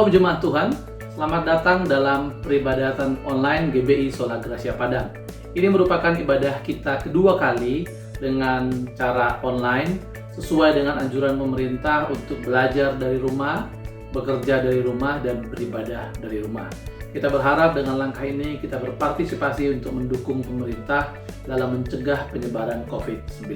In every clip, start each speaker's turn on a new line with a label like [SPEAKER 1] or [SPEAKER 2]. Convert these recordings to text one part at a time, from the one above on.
[SPEAKER 1] Shalom Jemaat Tuhan, selamat datang dalam peribadatan online GBI Sola Gracia Padang. Ini merupakan ibadah kita kedua kali dengan cara online sesuai dengan anjuran pemerintah untuk belajar dari rumah, bekerja dari rumah, dan beribadah dari rumah. Kita berharap dengan langkah ini kita berpartisipasi untuk mendukung pemerintah dalam mencegah penyebaran COVID-19.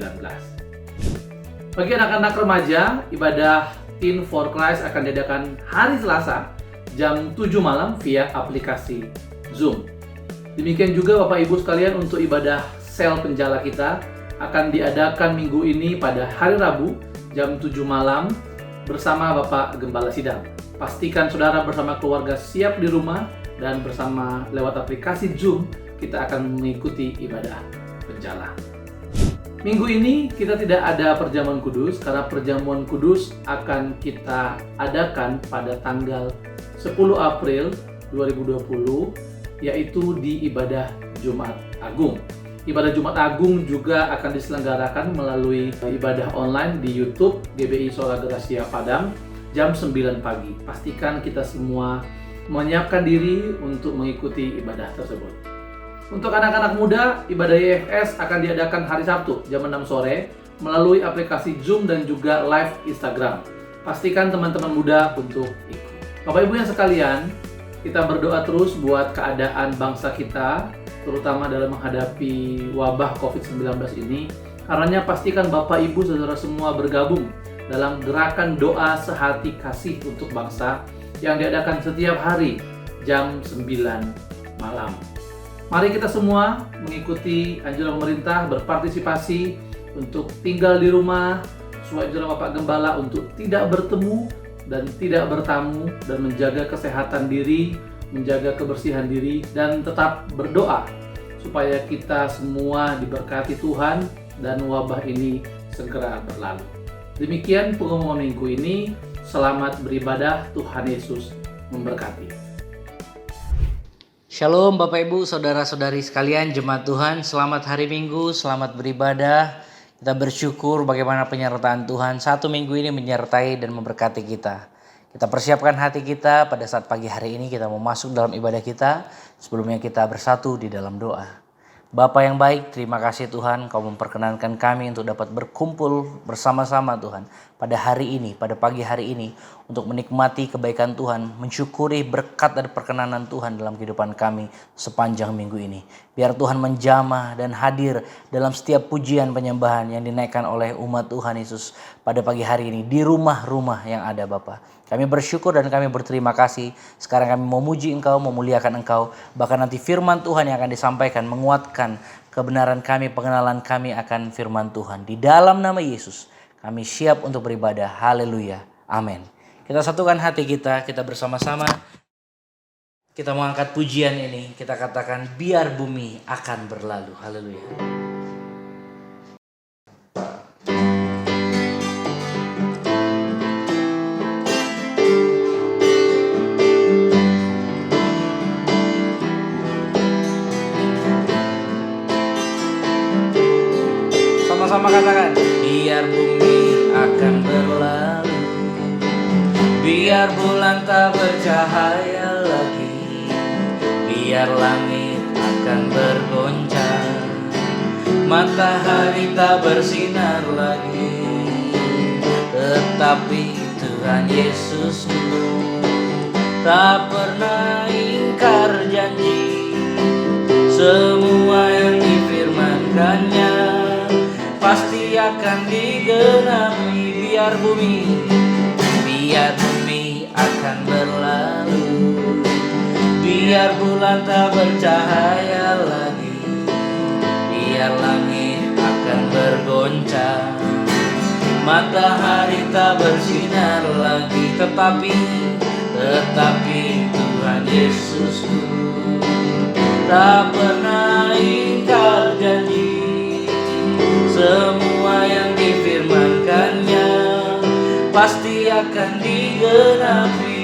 [SPEAKER 1] Bagi anak-anak remaja, ibadah Teen for Christ akan diadakan hari Selasa jam 7 malam via aplikasi Zoom. Demikian juga Bapak Ibu sekalian, untuk ibadah sel penjala kita akan diadakan minggu ini pada hari Rabu jam 7 malam bersama Bapak Gembala Sidang. Pastikan saudara bersama keluarga siap di rumah dan bersama lewat aplikasi Zoom kita akan mengikuti ibadah penjala. Minggu ini kita tidak ada perjamuan kudus karena perjamuan kudus akan kita adakan pada tanggal 10 April 2020, yaitu di ibadah Jumat Agung. Ibadah Jumat Agung juga akan diselenggarakan melalui ibadah online di YouTube GBI Sola Gracia Padang jam 9 pagi. Pastikan kita semua menyiapkan diri untuk mengikuti ibadah tersebut. Untuk anak-anak muda, ibadah YFS akan diadakan hari Sabtu jam 6 sore melalui aplikasi Zoom dan juga live Instagram. Pastikan teman-teman muda untuk ikut. Bapak Ibu yang sekalian, kita berdoa terus buat keadaan bangsa kita, terutama dalam menghadapi wabah COVID-19 ini. Karenanya pastikan Bapak Ibu saudara semua bergabung dalam gerakan doa sehati kasih untuk bangsa yang diadakan setiap hari jam 9 malam. Mari kita semua mengikuti anjuran pemerintah, berpartisipasi untuk tinggal di rumah, sesuai anjuran Bapak Gembala untuk tidak bertemu dan tidak bertamu, dan menjaga kesehatan diri, menjaga kebersihan diri, dan tetap berdoa supaya kita semua diberkati Tuhan dan wabah ini segera berlalu. Demikian pengumuman minggu ini. Selamat beribadah, Tuhan Yesus memberkati.
[SPEAKER 2] Shalom Bapak Ibu, Saudara-saudari sekalian, Jemaat Tuhan, selamat hari Minggu, selamat beribadah. Kita bersyukur bagaimana penyertaan Tuhan satu minggu ini menyertai dan memberkati kita. Kita persiapkan hati kita pada saat pagi hari ini kita mau masuk dalam ibadah kita. Sebelumnya kita bersatu di dalam doa. Bapa yang baik, terima kasih Tuhan, Kau memperkenankan kami untuk dapat berkumpul bersama-sama Tuhan pada hari ini, pada pagi hari ini, untuk menikmati kebaikan Tuhan, mensyukuri berkat dan perkenanan Tuhan dalam kehidupan kami sepanjang minggu ini. Biar Tuhan menjamah dan hadir dalam setiap pujian penyembahan yang dinaikkan oleh umat Tuhan Yesus pada pagi hari ini di rumah-rumah yang ada Bapa. Kami bersyukur dan kami berterima kasih. Sekarang kami memuji Engkau, memuliakan Engkau. Bahkan nanti firman Tuhan yang akan disampaikan menguatkan kebenaran kami, pengenalan kami akan firman Tuhan. Di dalam nama Yesus kami siap untuk beribadah. Haleluya. Amin. Kita satukan hati kita bersama-sama. Kita mengangkat pujian ini. Kita katakan biar bumi akan berlalu. Haleluya. Sama-sama katakan, biar bumi akan berlalu, biar bulan tak bercahaya lagi, biar langit akan bergoncang, matahari tak bersinar lagi. Tetapi Tuhan Yesusku tak pernah ingkar janji, semua yang difirmankannya pasti akan digenapi. Biar bumi akan berlalu, biar bulan tak bercahaya lagi, biar langit akan bergoncang, matahari tak bersinar lagi. Tetapi Tuhan Yesusku tak pernah ingkar janji, semua yang difirmankannya pasti akan digenapi.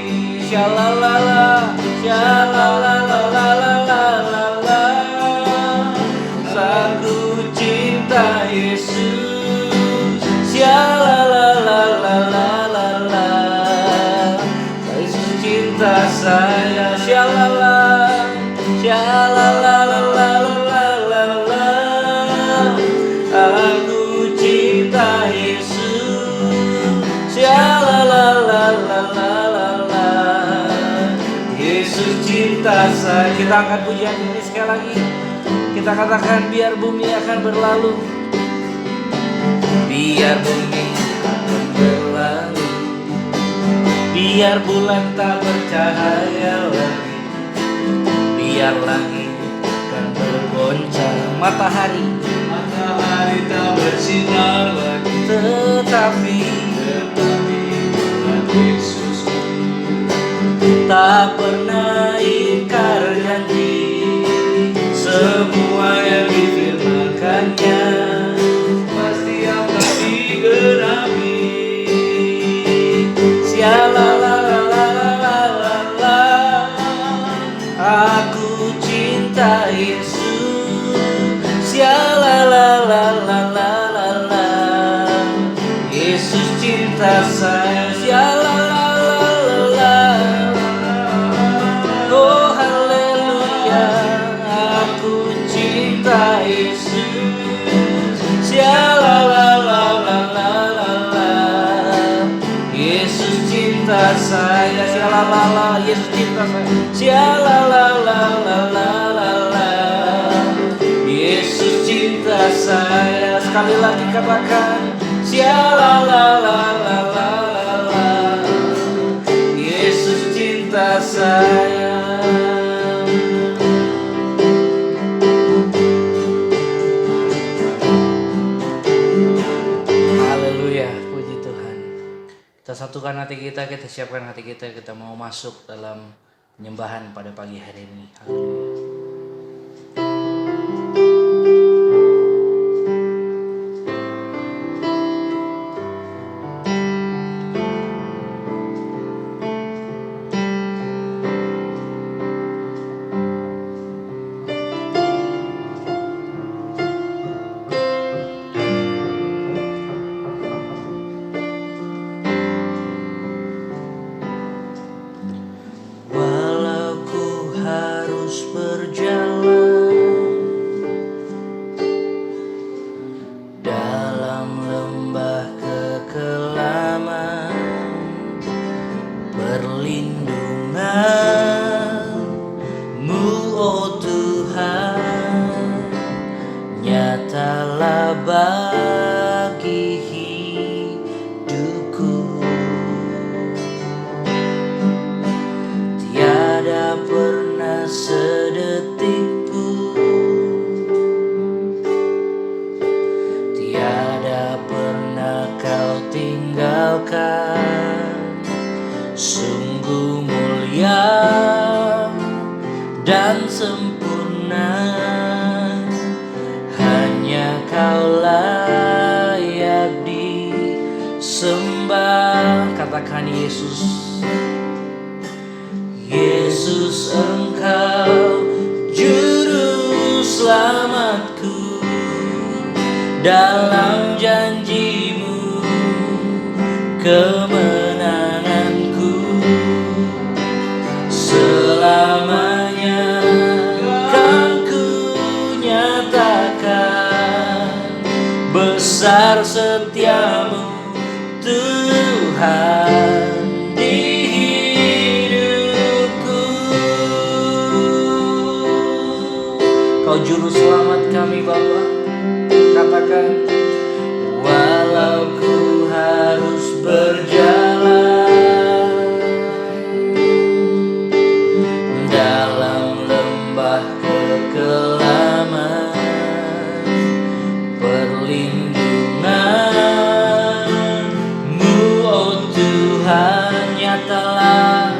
[SPEAKER 2] Syalalala, syalalalalalala, aku cinta Yesus. Syalalalalalala, Yesus cinta Aku cinta Yesus, ya la la la la la la la. Yesus cinta saya. Kita angkat pujian ini sekali lagi. Kita katakan biar bumi akan berlalu, biar bumi akan berlalu, biar bulan tak bercahaya lagi, biar langit akan bergoncang, matahari tak bersinar lagi, tetapi Tuhan Yesus tak pernah ingkar janji. Semua yang difirmankannya pasti akan digenapi. Siala la la la la la la. Aku cinta Yesus. Siala la la la la la la. Yesus cinta saya. Siala la la la la. Oh haleluya. Aku cinta Yesus. Siala la la la la la la. Yesus cinta saya. Siala la la. Yesus cinta saya. Siala la la la la la la. Yesus cinta saya. Sekali lagi katakan. Siala la la la la la la. Yesus cinta saya. Haleluya, puji Tuhan. Kita satukan hati kita siapkan hati kita mau masuk dalam penyembahan pada pagi hari ini. Haleluya. Bagi hidupku tiada pernah sedetik pun, tiada pernah kau tinggalkan. Sungguh mulia dan sempurna, Kau layak disembah. Katakan Yesus. Yesus Engkau juru selamatku. Dalam janjimu kemenanganku. Selamanya kan ku nyatakan besar setiamu Tuhan di hidupku. Kau juru selamat kami Bapa. Katakan, walau ku harus berjalan dalam lembah kekelaman, perlindungan-Mu oh Tuhan nyatalah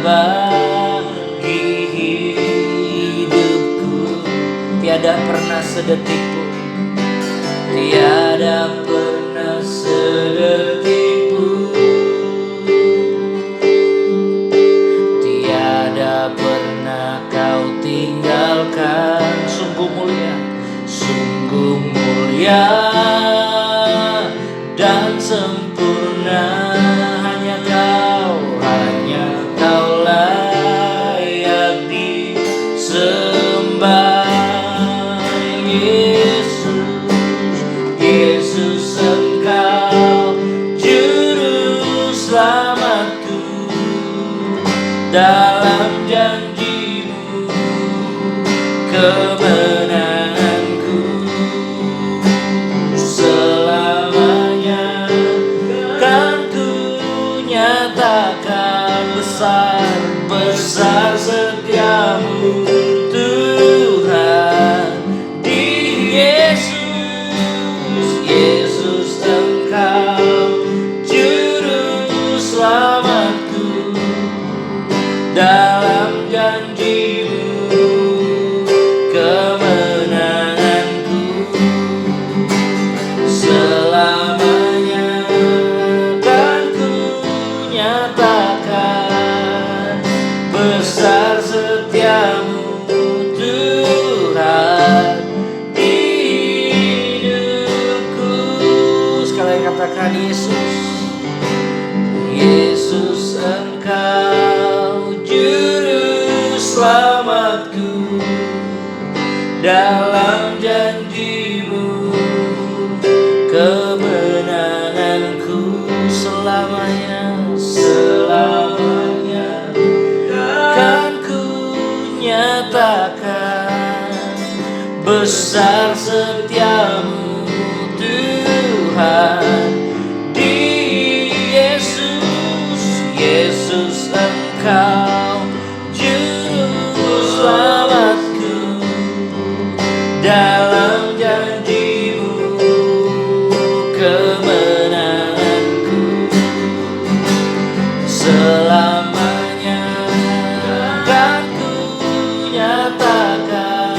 [SPEAKER 2] bagi hidupku. Tiada pernah sedetik pun, tiada pernah sedetik pun, tiada pernah Kau tinggalkan. Sungguh mulia dan sempurna, hanya Kau layak disembah. Yesus dalam janji-Mu, kemenanganku selamanya, selamanya kan ku nyatakan. Besar setiamu Tuhan, di Yesus, Yesus Engkau juru selamatku, dalam janji-Mu, kemenanganku selamanya kan ku nyatakan.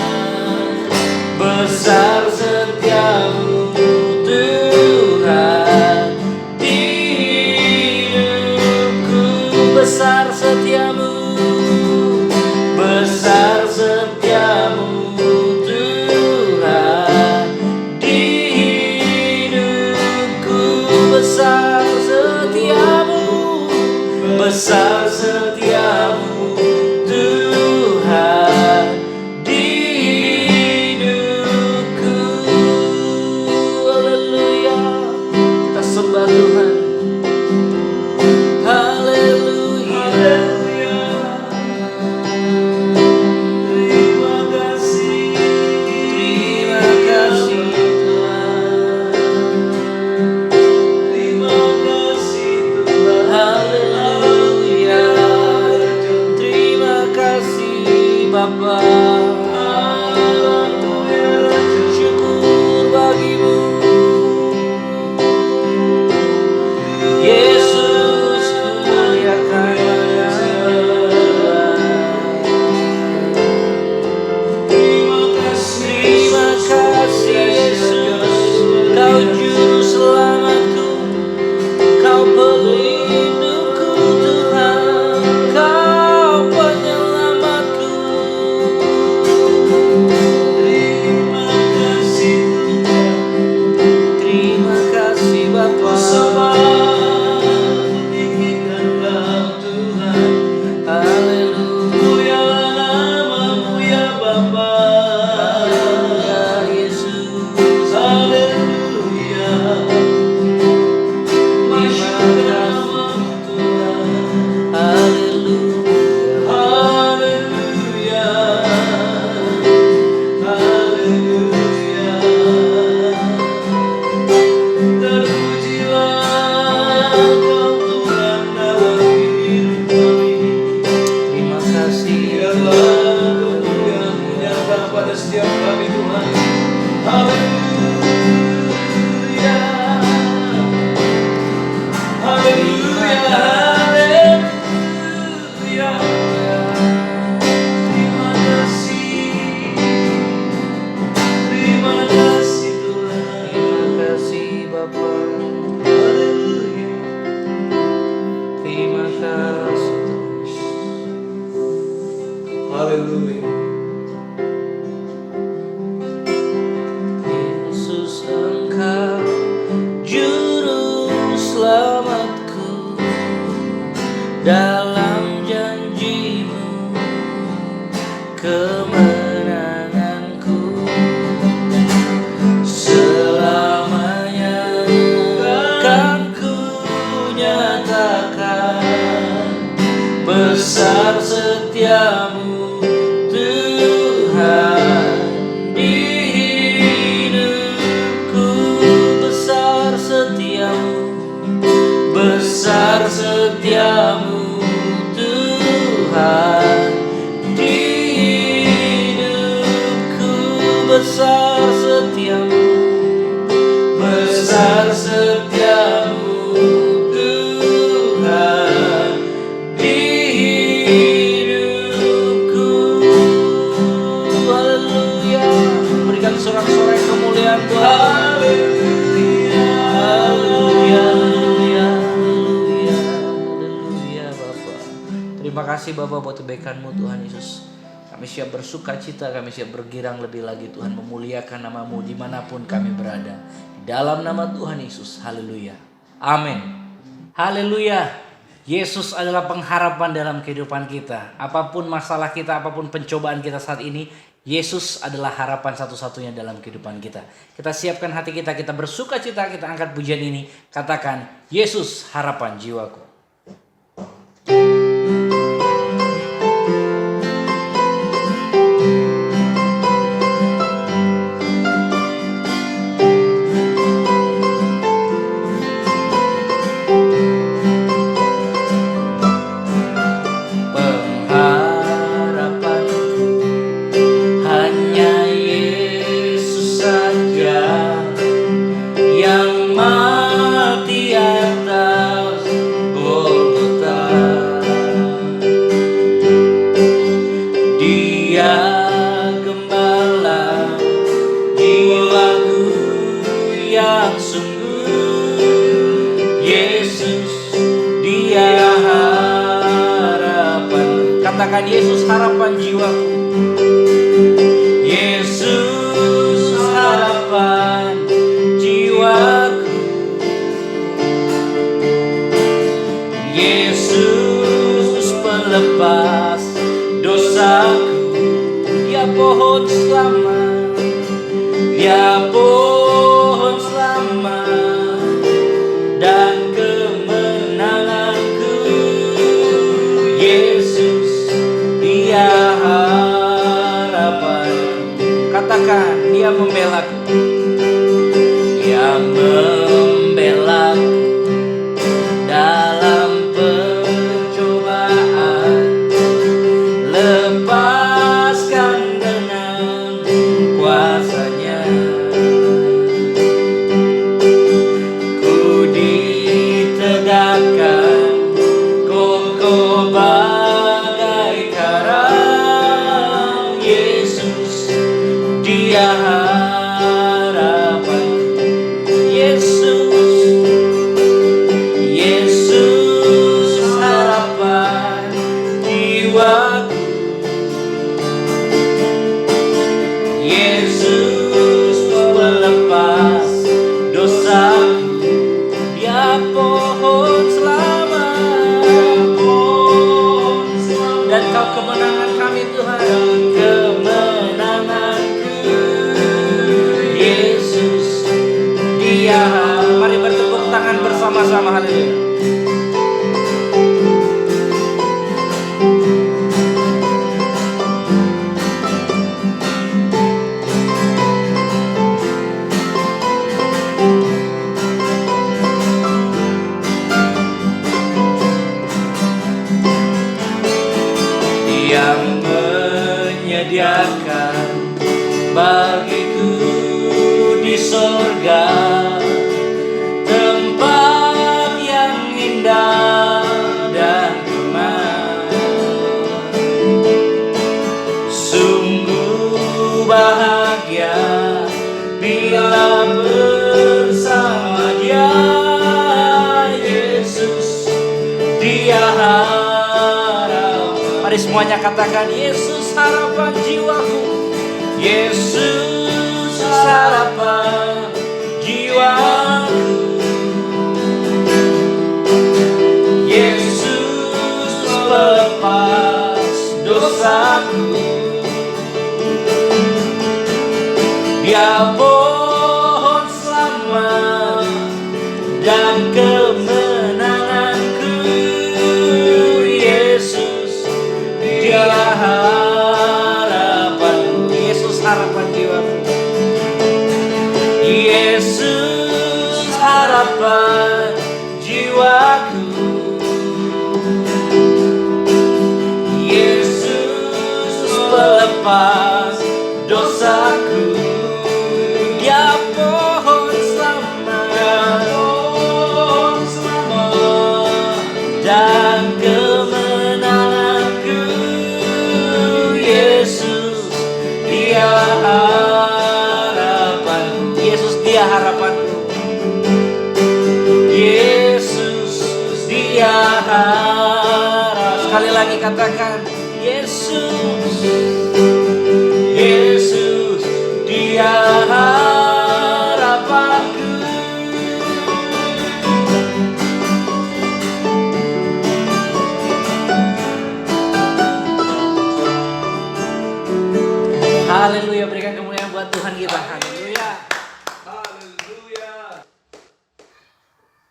[SPEAKER 2] Besar setiamu Tuhan, di hidupku. Besar setiamu, besar setiamu Tuhan, di hidupku. Besar setiamu, besar setiamu Tuhan, di hidupku. Haleluya, kita sembah Tuhan. Haleluya, terima kasih, terima kasih Tuhan, terima kasih Tuhan. Haleluya, terima kasih Bapa. Syukur bagi-Mu Yesus, muliakan terima kasih Yesus, Kau juru selamatku, Kau pelindungku Tuhan, Kau penyelamatku. Terima kasih Tuhan, terima kasih Bapa. Tinggikan Kau Tuhan, haleluya, nama-Mu ya Bapa. Haleluya Yesus, haleluya. Setiap kami Tuhan, haleluya, haleluya, haleluya. Terima kasih Tuhan, terima kasih Bapa. Haleluya, terima kasih Tuhan. Haleluya. Selamatku, dalam janji-Mu, kemenanganku selamanya kan ku nyatakan. Besar setiamu Tuhan, di hidupku. Besar setiamu, besar setiamu Tuhan, di hidupku. Besar setiamu, besar setiamu Tuhan, di hidupku. Haleluya, berikan sorak-sorai kemuliaan Tuhan. Haleluya, haleluya, haleluya, haleluya, haleluya Bapa. Terima kasih Bapa buat kebaikan-Mu Tuhan Yesus. Kami siap bersuka cita, kami siap bergirang lebih lagi Tuhan, memuliakan nama-Mu dimanapun kami berada. Di dalam nama Tuhan Yesus, haleluya, amin, haleluya. Yesus adalah pengharapan dalam kehidupan kita. Apapun masalah kita, apapun pencobaan kita saat ini, Yesus adalah harapan satu-satunya dalam kehidupan kita. Kita siapkan hati kita, kita bersuka cita, kita angkat pujian ini. Katakan, Yesus harapan jiwaku. Katakan Yesus harapan jiwaku. Yesus harapan jiwaku. Yesus pelepas dosaku. Dia pohon selamat, dia pohon selamat dan kemenanganku. Yesus dia harapan. Katakan, dia membelaku. Dia membelaku dalam pencobaan. Lepaskan dengan kuasanya. Ku ditegakkan kokoh bagai karang. Yesus dia harapan. Yesus harapan jiwaku. Yesus pelepas dosaku. Dia pohon selamat dan kau kemenangan kami Tuhan. Kemenanganku. Yesus dia. Mari bertepuk tangan bersama-sama. Haleluya. Yang menyediakan bagiku di sorga tempat yang indah dan kemah. Sungguh bahagia bila bersama Dia. Yesus dia harapan. Mari semuanya katakan, Yesus harapan jiwaku. Yesus harapan jiwaku. Yesus pelepas dosaku. Dia pohon selamat dan kemenanganku. Yesus dia harapan. Yesus harapan jiwaku. Yesus harapan jiwaku. Yesus pelepas dosaku. Dia pohon selamat dan kemenanganku. Yesus dia harapan. Yesus dia harapanku. Yesus dia harapan. Sekali lagi katakan, Yesus. Yesus dia harapanku. buat Tuhan kita. Haleluya.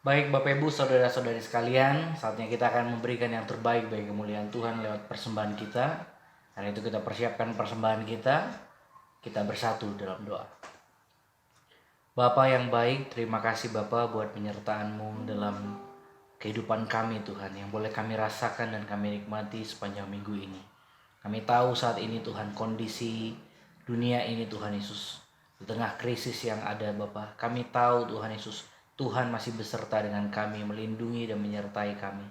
[SPEAKER 2] Baik Bapak Ibu, saudara-saudari sekalian, saatnya kita akan memberikan yang terbaik bagi kemuliaan Tuhan lewat persembahan kita. Karena itu kita persiapkan persembahan kita bersatu dalam doa. Bapa yang baik, terima kasih Bapa buat penyertaan-Mu dalam kehidupan kami Tuhan, yang boleh kami rasakan dan kami nikmati sepanjang minggu ini. Kami tahu saat ini Tuhan, kondisi dunia ini Tuhan Yesus, di tengah krisis yang ada Bapa, kami tahu Tuhan Yesus, Tuhan masih beserta dengan kami, melindungi dan menyertai kami.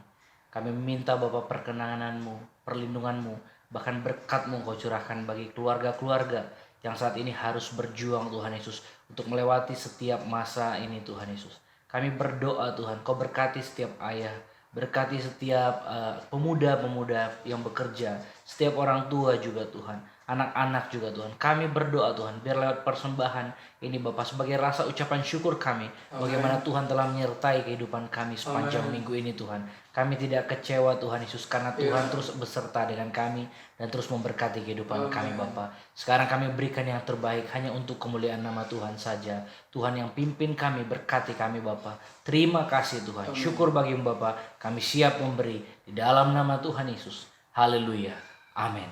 [SPEAKER 2] Kami meminta Bapa perkenanan-Mu, perlindungan-Mu, bahkan berkat-Mu Kau curahkan bagi keluarga-keluarga yang saat ini harus berjuang Tuhan Yesus untuk melewati setiap masa ini Tuhan Yesus. Kami berdoa Tuhan, Kau berkati setiap ayah, berkati setiap pemuda-pemuda yang bekerja, setiap orang tua juga Tuhan, anak-anak juga Tuhan. Kami berdoa Tuhan, biar lewat persembahan ini Bapak sebagai rasa ucapan syukur kami, bagaimana Tuhan telah menyertai kehidupan kami sepanjang minggu ini Tuhan. Kami tidak kecewa Tuhan Yesus, karena Tuhan terus beserta dengan kami dan terus memberkati kehidupan kami Bapak. Sekarang kami berikan yang terbaik hanya untuk kemuliaan nama Tuhan saja. Tuhan yang pimpin kami, berkati kami Bapak. Terima kasih Tuhan, syukur bagi-Mu Bapak. Kami siap memberi di dalam nama Tuhan Yesus. Haleluya, amin.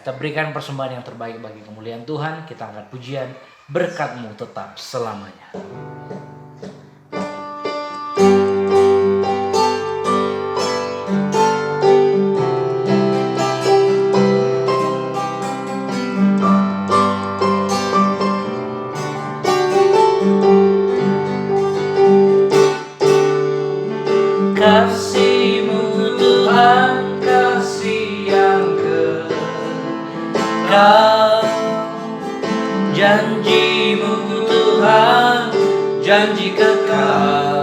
[SPEAKER 2] Kita berikan persembahan yang terbaik bagi kemuliaan Tuhan. Kita angkat pujian, berkat-Mu tetap selamanya. Kasih-Mu Tuhan, kasih yang kekal. Janji-Mu Tuhan, janji kekal.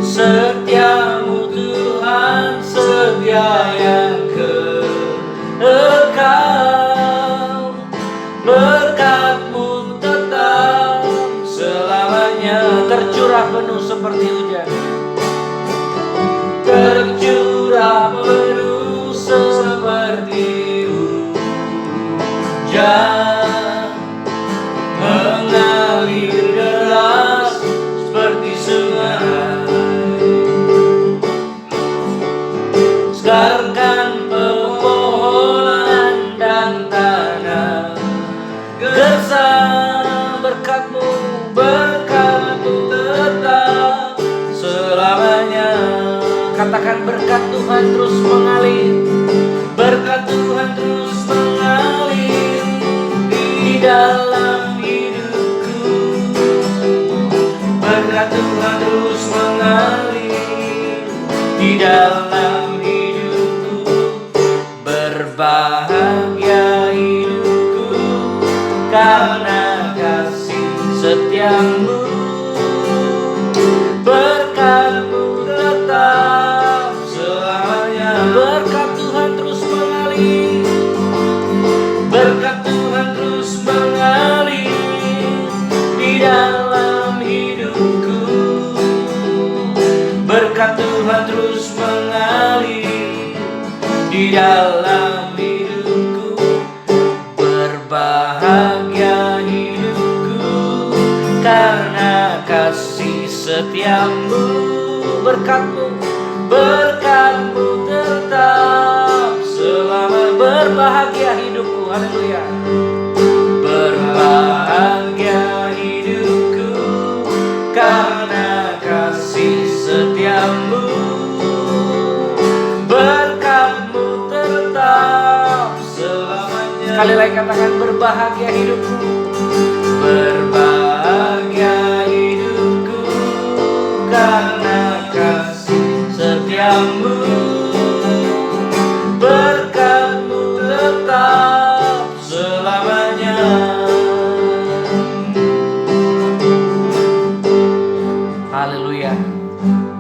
[SPEAKER 2] Setia-Mu Tuhan, setia yang kekal. Berkat-Mu tetap selamanya. Tercurah penuh seperti hujan, tercurah penuh seperti hujan, mengalir deras seperti sungai. Segarkan pepohonan dan tanah, gersang berkat-Mu, berkat-Mu tetap selamanya. Katakan berkat Tuhan terus mengalir, berkat Tuhan terus mengalir di dalam hidupku. Berkat Tuhan terus mengalir di dalam hidupku. Berbahagia hidupku karena kasih setia-Mu. Berkat-Mu tetap selamanya. Berkat Tuhan terus mengalir, berkat Tuhan terus mengalir di dalam hidupku. Berkat Tuhan terus mengalir di dalam hidupku. Berbahagia hidupku karena kasih setia-Mu. Berkat-Mu, berkat-Mu tetap selama. Berbahagia hidupku, haleluya. Berbahagia hidupku karena kasih setia-Mu. Berkat-Mu tetap selamanya. Sekali lagi katakan berbahagia hidupku. Berbahagia hidupku karena kasih setia-Mu. Berkat-Mu tetap selamanya. Haleluya.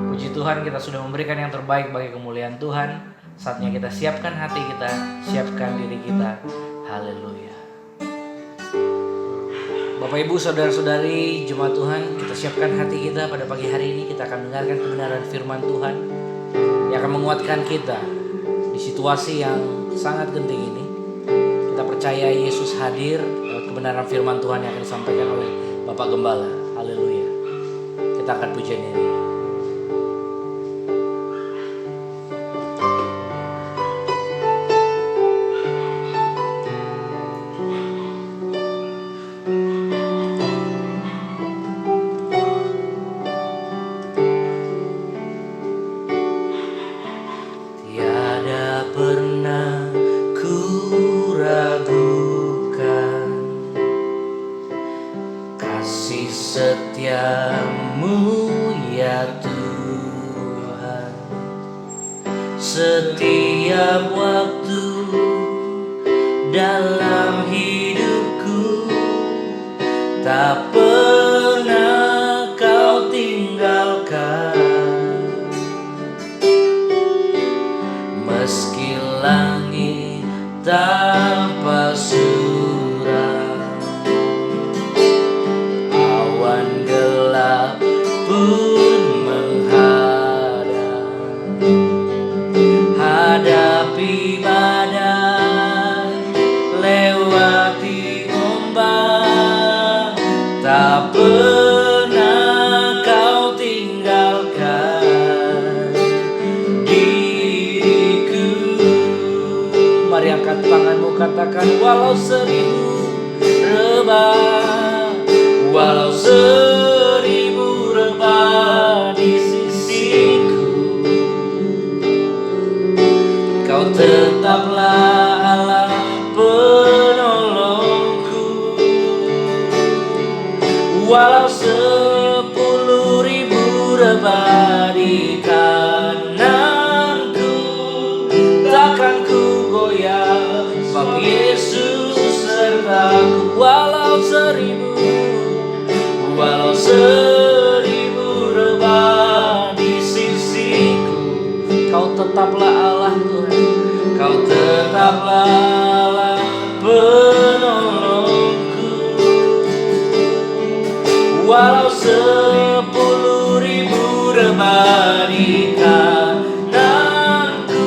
[SPEAKER 2] Puji Tuhan, kita sudah memberikan yang terbaik bagi kemuliaan Tuhan. Saatnya kita siapkan hati kita, siapkan diri kita. Haleluya. Bapak Ibu, saudara-saudari, jemaat Tuhan, kita siapkan hati kita pada pagi hari ini. Kita akan mendengarkan kebenaran firman Tuhan yang akan menguatkan kita di situasi yang sangat genting ini. Kita percaya Yesus hadir lewat kebenaran firman Tuhan yang akan disampaikan oleh Bapak Gembala. Haleluya. Kita akan pujian ini. Tiada pernah ku ragukan kasih setiamu ya Tuhan. Setiap waktu dalam hidupku tak pernah kau tinggalkan. Meski langit tanpa surau, awan gelap pun menghadap, hadapi badai, lewati ombak, tak pernah kau tinggalkan diriku. Mari angkat tanganmu, katakan, walau seribu rebah, walau seribu rebah di sisiku, kau tetaplah Allah penolongku. Walau 10.000 rebah di kananku, takkan ku goyah, sebab Yesus sertaku. Walau 1000 rebah di sisiku, kau tetaplah Allah Tuhan, kau tetaplah Allah penolongku. Walau 10.000 rebah di kananku,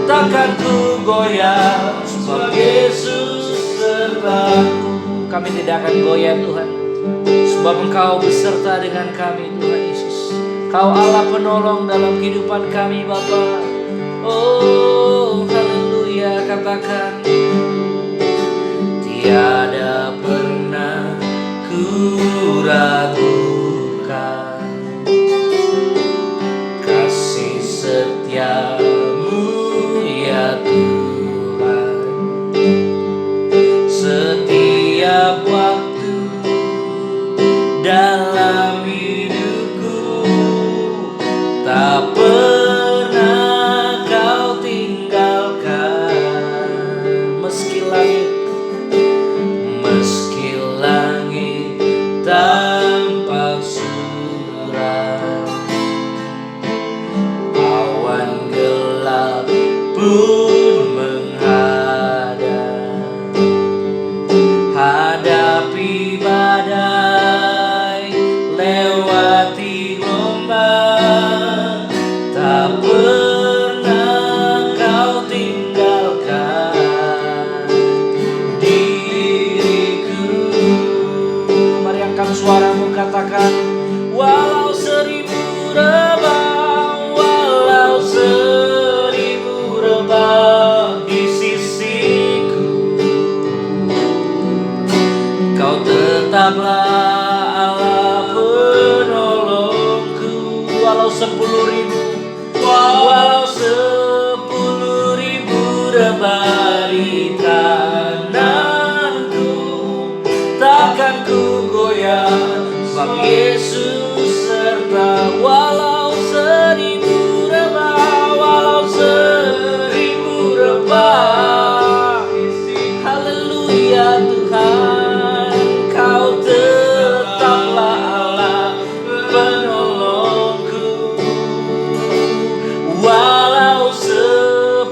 [SPEAKER 2] takkan ku goyah, sebab Yesus sertaku. Kami tidak akan goyah Tuhan, sebab Engkau beserta dengan kami Tuhan Yesus. Kau Allah penolong dalam kehidupan kami Bapa. Oh haleluya, katakan, tiada pernah ku ragukan kasih setiamu ya Tuhan. Setiap waktu dalam hidupku tak pernah kau tinggalkan. Meski langit tampak suram, awan gelap pun menghadap, hadapi badai, lewati ombak, tak pernah kau tinggalkan diriku. Mari angkat suaramu, katakan, walau 1000 rebah, walau 1000 rebah di sisiku, kau tetaplah Allah penolongku. Walau 10.000, walau 10.000 rebah di kananku, takkan ku goyah, sebab Yesus serta. Walau 1000 rebah, walau 1000 rebah, haleluya Tuhan, kau tetaplah Allah penolongku. Walau 10.000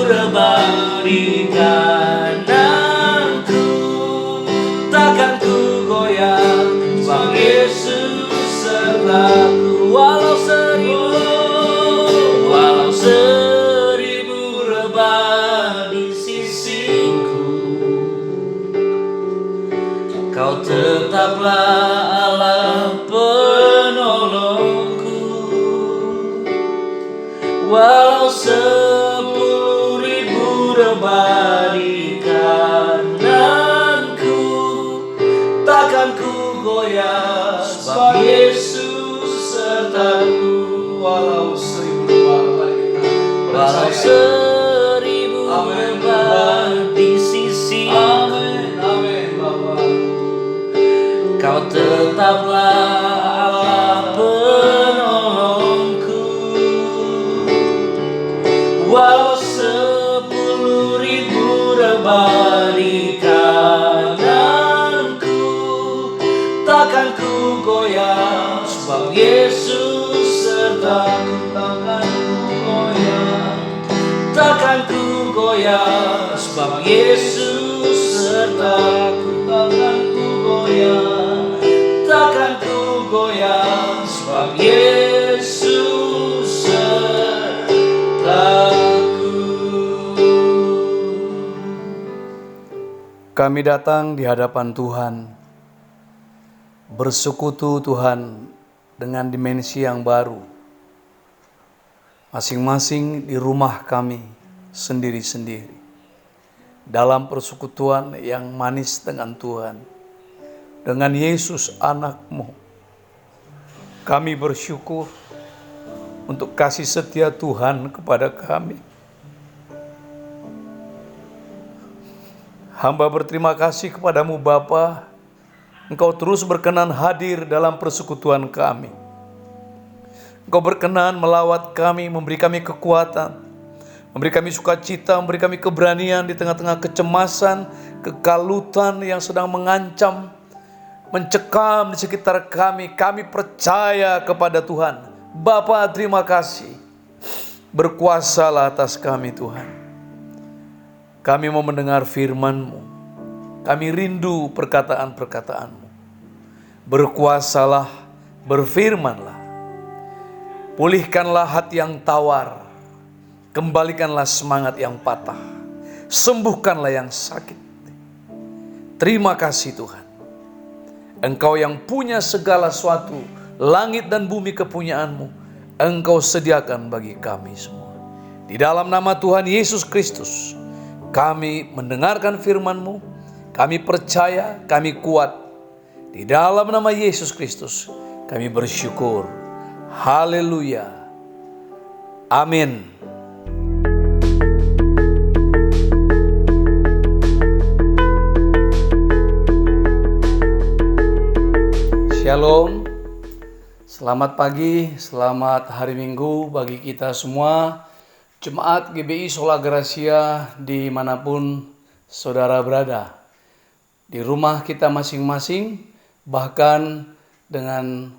[SPEAKER 2] rebah di kananku, takkan ku goyah, sebab Yesus sertaku. Walau 1000 rebah di sisi sisiku. Kau tetaplah Allah penolongku. Walau 10.000 rebah di kananku, takkan ku goyah, sebab Yesus sertaku. Walau 1000 rebah di sisi, Kau tetaplah Allah penolongku. Walau 10.000 rebah di kananku, takkan ku goyah, sebab Yesus sertaku. Takkan ku goyah, sebab Yesus sertaku. Takkan ku goyah, takkan ku goyah, sebab Yesus sertaku.
[SPEAKER 3] Kami datang di hadapan Tuhan, bersekutu Tuhan dengan dimensi yang baru, masing-masing di rumah kami sendiri-sendiri, dalam persekutuan yang manis dengan Tuhan, dengan Yesus anak-Mu. Kami bersyukur untuk kasih setia Tuhan kepada kami. Hamba berterima kasih kepadamu Bapa, Engkau terus berkenan hadir dalam persekutuan kami. Engkau berkenan melawat kami, memberi kami kekuatan, memberi kami sukacita, memberi kami keberanian di tengah-tengah kecemasan, kekalutan yang sedang mengancam, mencekam di sekitar kami. Kami percaya kepada Tuhan. Bapa, terima kasih. Berkuasalah atas kami Tuhan. Kami mau mendengar firman-Mu. Kami rindu perkataan-perkataan-Mu. Berkuasalah, berfirmanlah. Pulihkanlah hati yang tawar. Kembalikanlah semangat yang patah. Sembuhkanlah yang sakit. Terima kasih Tuhan. Engkau yang punya segala sesuatu, langit dan bumi kepunyaanmu, Engkau sediakan bagi kami semua. Di dalam nama Tuhan Yesus Kristus, kami mendengarkan firman-Mu, kami percaya, kami kuat. Di dalam nama Yesus Kristus, kami bersyukur. Haleluya. Amin. Shalom. Selamat pagi, selamat hari Minggu bagi kita semua. Jemaat GBI Sola Gracia dimanapun saudara berada, di rumah kita masing-masing, bahkan dengan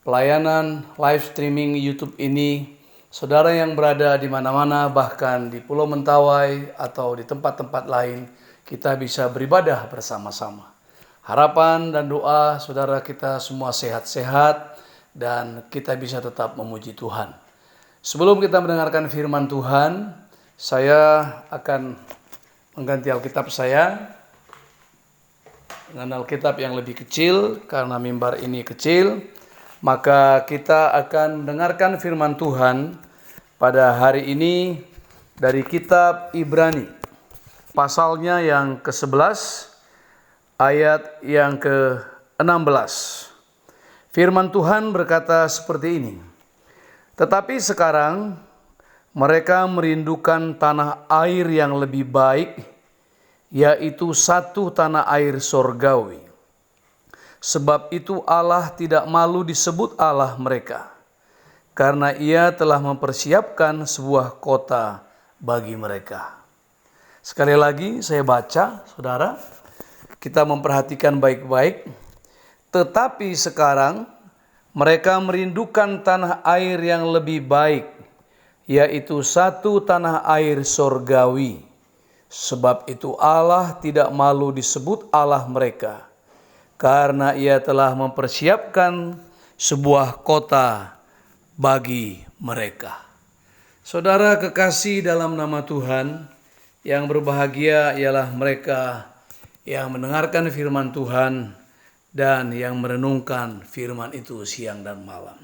[SPEAKER 3] pelayanan live streaming YouTube ini, saudara yang berada di mana-mana, bahkan di Pulau Mentawai atau di tempat-tempat lain, kita bisa beribadah bersama-sama. Harapan dan doa saudara kita semua sehat-sehat dan kita bisa tetap memuji Tuhan. Sebelum kita mendengarkan firman Tuhan, saya akan mengganti Alkitab saya dengan Alkitab yang lebih kecil, karena mimbar ini kecil. Maka kita akan mendengarkan firman Tuhan pada hari ini dari kitab Ibrani, pasalnya yang ke-11, ayat yang ke-16. Firman Tuhan berkata seperti ini. Tetapi sekarang mereka merindukan tanah air yang lebih baik, yaitu satu tanah air sorgawi. Sebab itu Allah tidak malu disebut Allah mereka, karena Ia telah mempersiapkan sebuah kota bagi mereka. Sekali lagi saya baca, saudara, kita memperhatikan baik-baik. Tetapi sekarang mereka merindukan tanah air yang lebih baik, yaitu satu tanah air sorgawi. Sebab itu Allah tidak malu disebut Allah mereka, karena Ia telah mempersiapkan sebuah kota bagi mereka. Saudara kekasih dalam nama Tuhan, Yang berbahagia ialah mereka yang mendengarkan firman Tuhan dan yang merenungkan firman itu siang dan malam.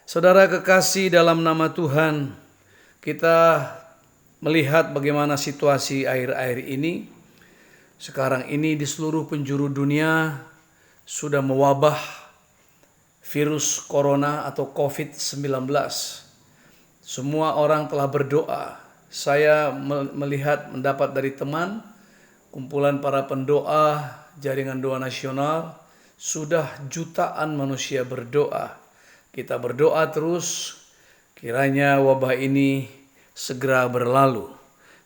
[SPEAKER 3] Saudara kekasih dalam nama Tuhan, kita melihat bagaimana situasi akhir-akhir ini. Sekarang ini di seluruh penjuru dunia sudah mewabah virus corona atau COVID-19. Semua orang telah berdoa. Saya mendapat dari teman, kumpulan para pendoa, jaringan doa nasional, sudah jutaan manusia berdoa. Kita berdoa terus, kiranya wabah ini segera berlalu.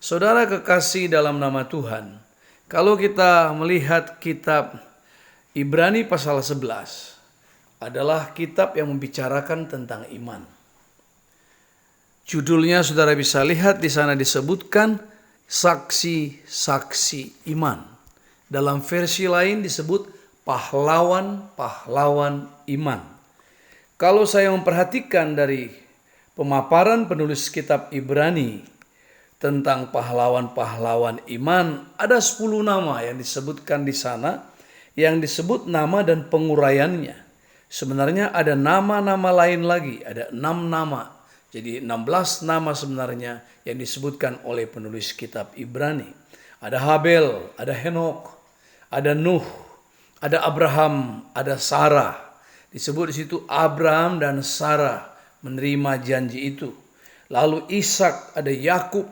[SPEAKER 3] Saudara kekasih dalam nama Tuhan, kalau kita melihat kitab Ibrani pasal 11 adalah kitab yang membicarakan tentang iman. Judulnya saudara bisa lihat di sana disebutkan saksi-saksi iman. Dalam versi lain disebut pahlawan-pahlawan iman. Kalau saya memperhatikan dari pemaparan penulis kitab Ibrani tentang pahlawan-pahlawan iman, ada 10 nama yang disebutkan di sana, yang disebut nama dan penguraiannya. Sebenarnya ada nama-nama lain lagi, ada 6 nama. Jadi 16 nama sebenarnya yang disebutkan oleh penulis kitab Ibrani. Ada Habel, ada Henok, ada Nuh, ada Abraham, ada Sarah. Disebut di situ Abraham dan Sarah menerima janji itu. Lalu Ishak, ada Yakub,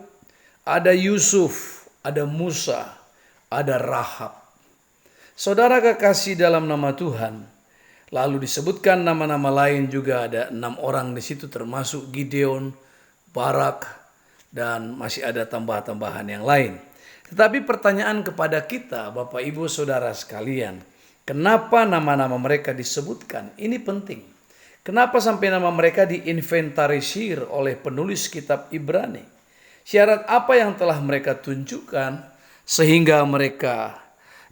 [SPEAKER 3] ada Yusuf, ada Musa, ada Rahab. Saudara kekasih dalam nama Tuhan, lalu disebutkan nama-nama lain juga, ada 6 orang di situ termasuk Gideon, Barak, dan masih ada tambahan-tambahan yang lain. Tetapi pertanyaan kepada kita, Bapak Ibu Saudara sekalian, kenapa nama-nama mereka disebutkan? Ini penting. Kenapa sampai nama mereka diinventarisir oleh penulis kitab Ibrani? Syarat apa yang telah mereka tunjukkan sehingga mereka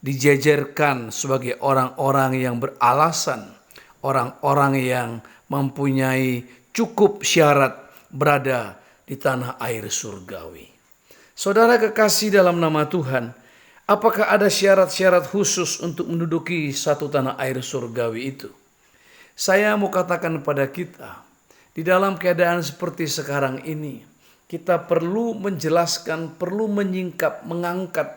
[SPEAKER 3] dijejerkan sebagai orang-orang yang beralasan, orang-orang yang mempunyai cukup syarat berada di tanah air surgawi. Saudara kekasih dalam nama Tuhan, apakah ada syarat-syarat khusus untuk menduduki satu tanah air surgawi itu? Saya mau katakan kepada kita, di dalam keadaan seperti sekarang ini, kita perlu menjelaskan, perlu menyingkap, mengangkat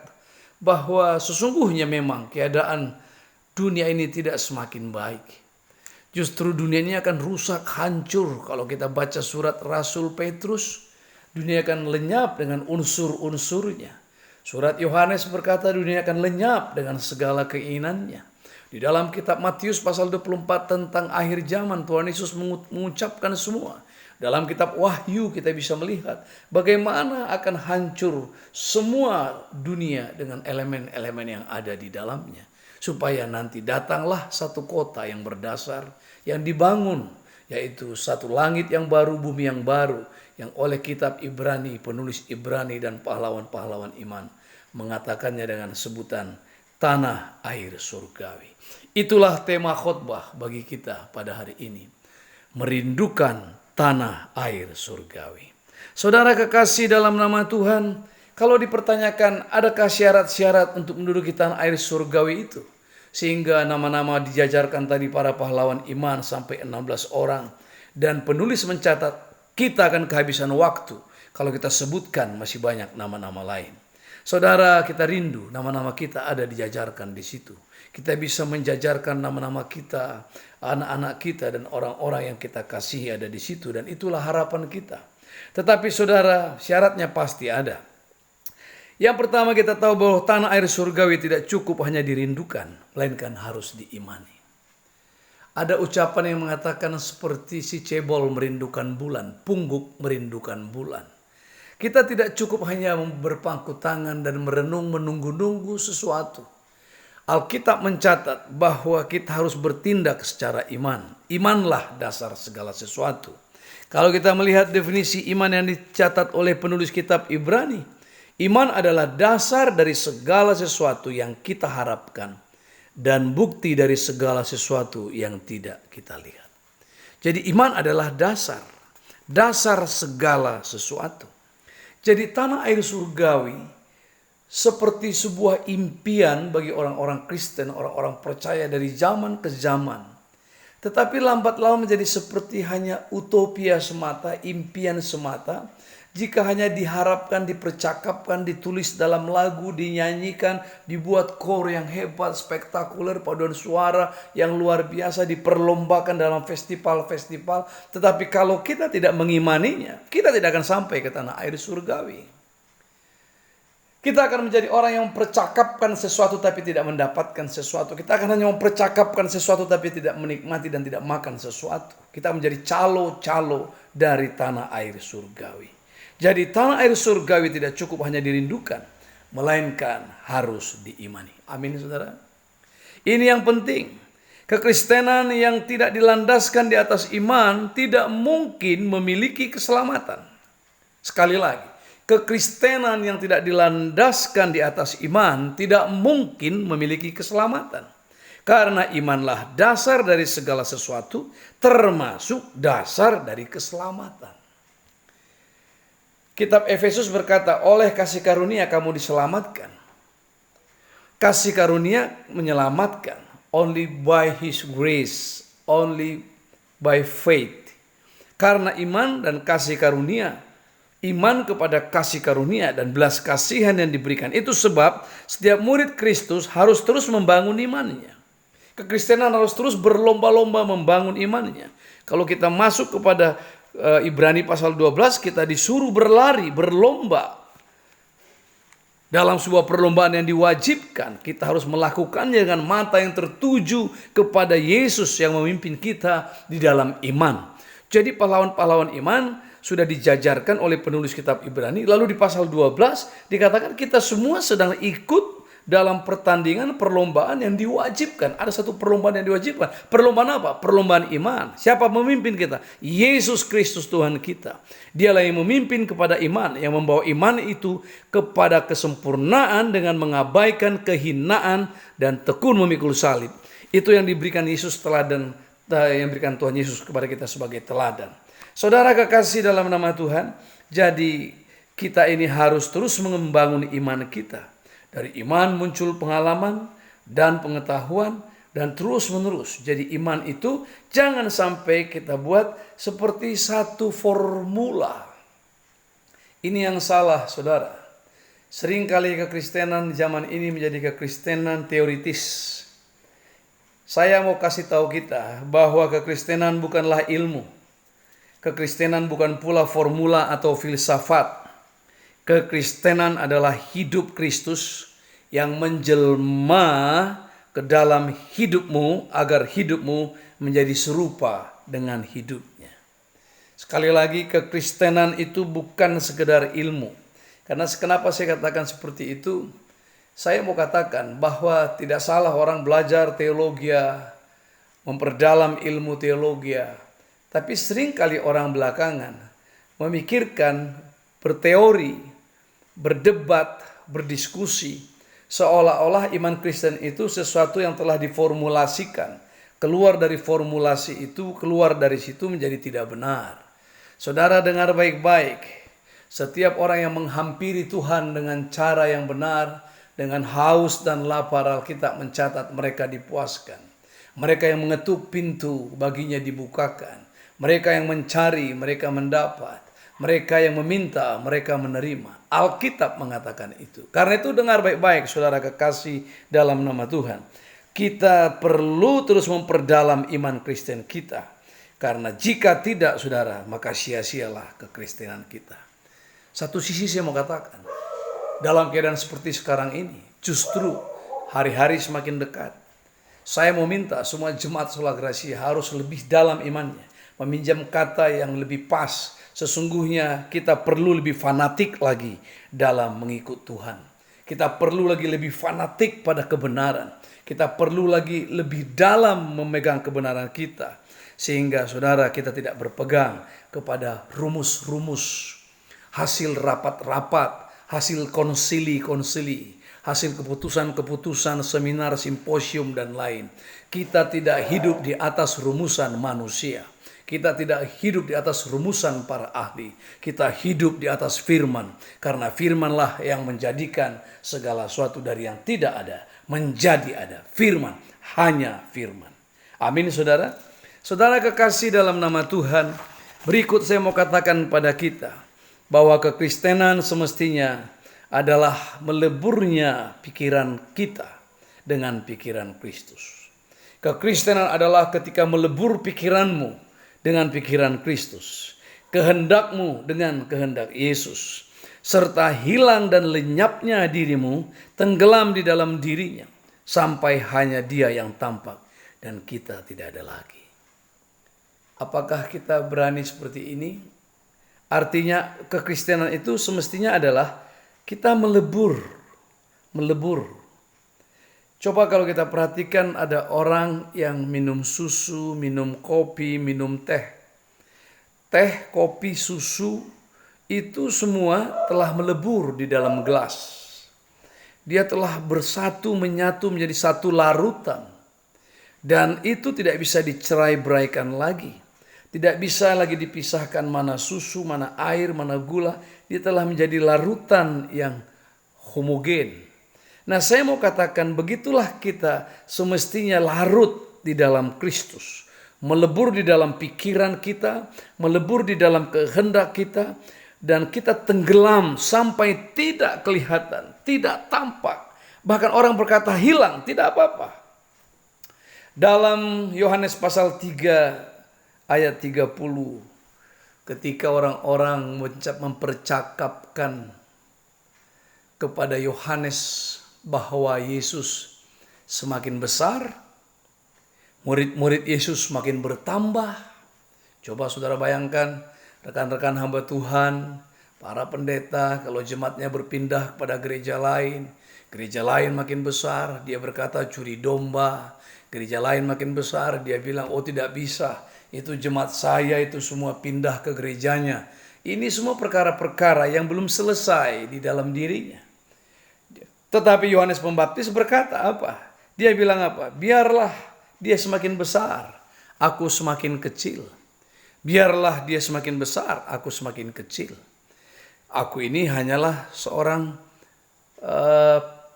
[SPEAKER 3] bahwa sesungguhnya memang keadaan dunia ini tidak semakin baik. Justru dunia ini akan rusak, hancur. Kalau kita baca surat Rasul Petrus, dunia akan lenyap dengan unsur-unsurnya. Surat Yohanes berkata dunia akan lenyap dengan segala keinginannya. Di dalam kitab Matius pasal 24 tentang akhir zaman, Tuhan Yesus mengucapkan semua. Dalam kitab Wahyu kita bisa melihat bagaimana akan hancur semua dunia dengan elemen-elemen yang ada di dalamnya. Supaya nanti datanglah satu kota yang berdasar, yang dibangun, yaitu satu langit yang baru, bumi yang baru, yang oleh kitab Ibrani, penulis Ibrani dan pahlawan-pahlawan iman mengatakannya dengan sebutan tanah air surgawi. Itulah tema khotbah bagi kita pada hari ini. Merindukan tanah air surgawi. Saudara kekasih dalam nama Tuhan, kalau dipertanyakan adakah syarat-syarat untuk menduduki tanah air surgawi itu? Sehingga nama-nama dijajarkan tadi para pahlawan iman sampai 16 orang. Dan penulis mencatat kita akan kehabisan waktu kalau kita sebutkan masih banyak nama-nama lain. Saudara, kita rindu nama-nama kita ada dijajarkan di situ. Kita bisa menjajarkan nama-nama kita, anak-anak kita dan orang-orang yang kita kasihi ada di situ, dan itulah harapan kita. Tetapi saudara, syaratnya pasti ada. Yang pertama kita tahu bahwa tanah air surgawi tidak cukup hanya dirindukan, melainkan harus diimani. Ada ucapan yang mengatakan seperti si cebol merindukan bulan, pungguk merindukan bulan. Kita tidak cukup hanya berpangku tangan dan merenung menunggu-nunggu sesuatu. Alkitab mencatat bahwa kita harus bertindak secara iman. Imanlah dasar segala sesuatu. Kalau kita melihat definisi iman yang dicatat oleh penulis kitab Ibrani, iman adalah dasar dari segala sesuatu yang kita harapkan dan bukti dari segala sesuatu yang tidak kita lihat. Jadi iman adalah dasar segala sesuatu. Jadi tanah air surgawi seperti sebuah impian bagi orang-orang Kristen, orang-orang percaya dari zaman ke zaman. Tetapi lambat laun menjadi seperti hanya utopia semata, impian semata. Jika hanya diharapkan, dipercakapkan, ditulis dalam lagu, dinyanyikan, dibuat kor yang hebat, spektakuler, paduan suara yang luar biasa, diperlombakan dalam festival-festival. Tetapi kalau kita tidak mengimaninya, kita tidak akan sampai ke tanah air surgawi. Kita akan menjadi orang yang mempercakapkan sesuatu tapi tidak mendapatkan sesuatu. Kita akan hanya mempercakapkan sesuatu tapi tidak menikmati dan tidak makan sesuatu. Kita menjadi calo-calo dari tanah air surgawi. Jadi tanah air surgawi tidak cukup hanya dirindukan, melainkan harus diimani. Amin, saudara. Ini yang penting. Kekristenan yang tidak dilandaskan di atas iman tidak mungkin memiliki keselamatan. Sekali lagi, kekristenan yang tidak dilandaskan di atas iman tidak mungkin memiliki keselamatan. Karena imanlah dasar dari segala sesuatu, termasuk dasar dari keselamatan. Kitab Efesus berkata, oleh kasih karunia kamu diselamatkan. Kasih karunia menyelamatkan. Only by His grace, only by faith. Karena iman dan kasih karunia, iman kepada kasih karunia dan belas kasihan yang diberikan. Itu sebab setiap murid Kristus harus terus membangun imannya. Kekristenan harus terus berlomba-lomba membangun imannya. Kalau kita masuk kepada Ibrani pasal 12, kita disuruh berlari, berlomba. Dalam sebuah perlombaan yang diwajibkan, kita harus melakukannya dengan mata yang tertuju kepada Yesus yang memimpin kita di dalam iman. Jadi pahlawan-pahlawan iman sudah dijajarkan oleh penulis kitab Ibrani. Lalu di pasal 12 dikatakan kita semua sedang ikut dalam pertandingan perlombaan yang diwajibkan. Ada satu perlombaan yang diwajibkan. Perlombaan apa? Perlombaan iman. Siapa memimpin kita? Yesus Kristus Tuhan kita. Dialah yang memimpin kepada iman, yang membawa iman itu kepada kesempurnaan dengan mengabaikan kehinaan dan tekun memikul salib. Itu yang diberikan Yesus teladan, yang diberikan Tuhan Yesus kepada kita sebagai teladan. Saudara kekasih dalam nama Tuhan, jadi kita ini harus terus membangun iman kita. Dari iman muncul pengalaman dan pengetahuan dan terus menerus. Jadi iman itu jangan sampai kita buat seperti satu formula. Ini yang salah, saudara. Seringkali kekristenan zaman ini menjadi kekristenan teoritis. Saya mau kasih tahu kita bahwa kekristenan bukanlah ilmu. Kekristenan bukan pula formula atau filsafat. Kekristenan adalah hidup Kristus yang menjelma ke dalam hidupmu agar hidupmu menjadi serupa dengan hidupnya. Sekali lagi, kekristenan itu bukan sekedar ilmu. Karena kenapa saya katakan seperti itu? Saya mau katakan bahwa tidak salah orang belajar teologi, memperdalam ilmu teologi. Tapi seringkali orang belakangan memikirkan, berteori, berdebat, berdiskusi, seolah-olah iman Kristen itu sesuatu yang telah diformulasikan. Keluar dari formulasi itu, keluar dari situ menjadi tidak benar. Saudara dengar baik-baik, setiap orang yang menghampiri Tuhan dengan cara yang benar, dengan haus dan lapar, Alkitab mencatat mereka dipuaskan. Mereka yang mengetuk pintu baginya dibukakan. Mereka yang mencari, mereka mendapat. Mereka yang meminta, mereka menerima. Alkitab mengatakan itu. Karena itu dengar baik-baik saudara kekasih dalam nama Tuhan. Kita perlu terus memperdalam iman Kristen kita. Karena jika tidak saudara, maka sia-sialah kekristenan kita. Satu sisi saya mau katakan, dalam keadaan seperti sekarang ini, justru hari-hari semakin dekat. Saya mau minta semua jemaat Sola Gracia harus lebih dalam imannya. Meminjam kata yang lebih pas. Sesungguhnya kita perlu lebih fanatik lagi dalam mengikut Tuhan. Kita perlu lagi lebih fanatik pada kebenaran. Kita perlu lagi lebih dalam memegang kebenaran kita. Sehingga saudara kita tidak berpegang kepada rumus-rumus, hasil rapat-rapat, hasil konsili-konsili, hasil keputusan-keputusan, seminar, simposium, dan lain. Kita tidak hidup di atas rumusan manusia. Kita tidak hidup di atas rumusan para ahli. Kita hidup di atas firman. Karena firmanlah yang menjadikan segala sesuatu dari yang tidak ada menjadi ada. Firman, hanya firman. Amin saudara. Saudara kekasih dalam nama Tuhan, berikut saya mau katakan pada kita bahwa kekristenan semestinya adalah meleburnya pikiran kita dengan pikiran Kristus. Kekristenan adalah ketika melebur pikiranmu dengan pikiran Kristus, kehendakmu dengan kehendak Yesus, serta hilang dan lenyapnya dirimu, tenggelam di dalam dirinya, sampai hanya Dia yang tampak dan kita tidak ada lagi. Apakah kita berani seperti ini? Artinya kekristenan itu semestinya adalah kita melebur. Coba kalau kita perhatikan ada orang yang minum susu, minum kopi, minum teh. Teh, kopi, susu itu semua telah melebur di dalam gelas. Dia telah bersatu menyatu menjadi satu larutan. Dan itu tidak bisa dicerai-beraikan lagi. Tidak bisa lagi dipisahkan mana susu, mana air, mana gula. Dia telah menjadi larutan yang homogen. Nah, saya mau katakan begitulah kita semestinya larut di dalam Kristus. Melebur di dalam pikiran kita, melebur di dalam kehendak kita, dan kita tenggelam sampai tidak kelihatan, tidak tampak. Bahkan orang berkata hilang, tidak apa-apa. Dalam Yohanes pasal 3 ayat 30, ketika orang-orang mempercakapkan kepada Yohanes bahwa Yesus semakin besar, murid-murid Yesus semakin bertambah. Coba saudara bayangkan, rekan-rekan hamba Tuhan, para pendeta, kalau jemaatnya berpindah kepada gereja lain makin besar, dia berkata curi domba. Gereja lain makin besar, dia bilang, oh tidak bisa, itu jemaat saya itu semua pindah ke gerejanya. Ini semua perkara-perkara yang belum selesai di dalam dirinya. Tetapi Yohanes Pembaptis berkata apa? Dia bilang apa? Biarlah dia semakin besar, aku semakin kecil. Biarlah dia semakin besar, aku semakin kecil. Aku ini hanyalah seorang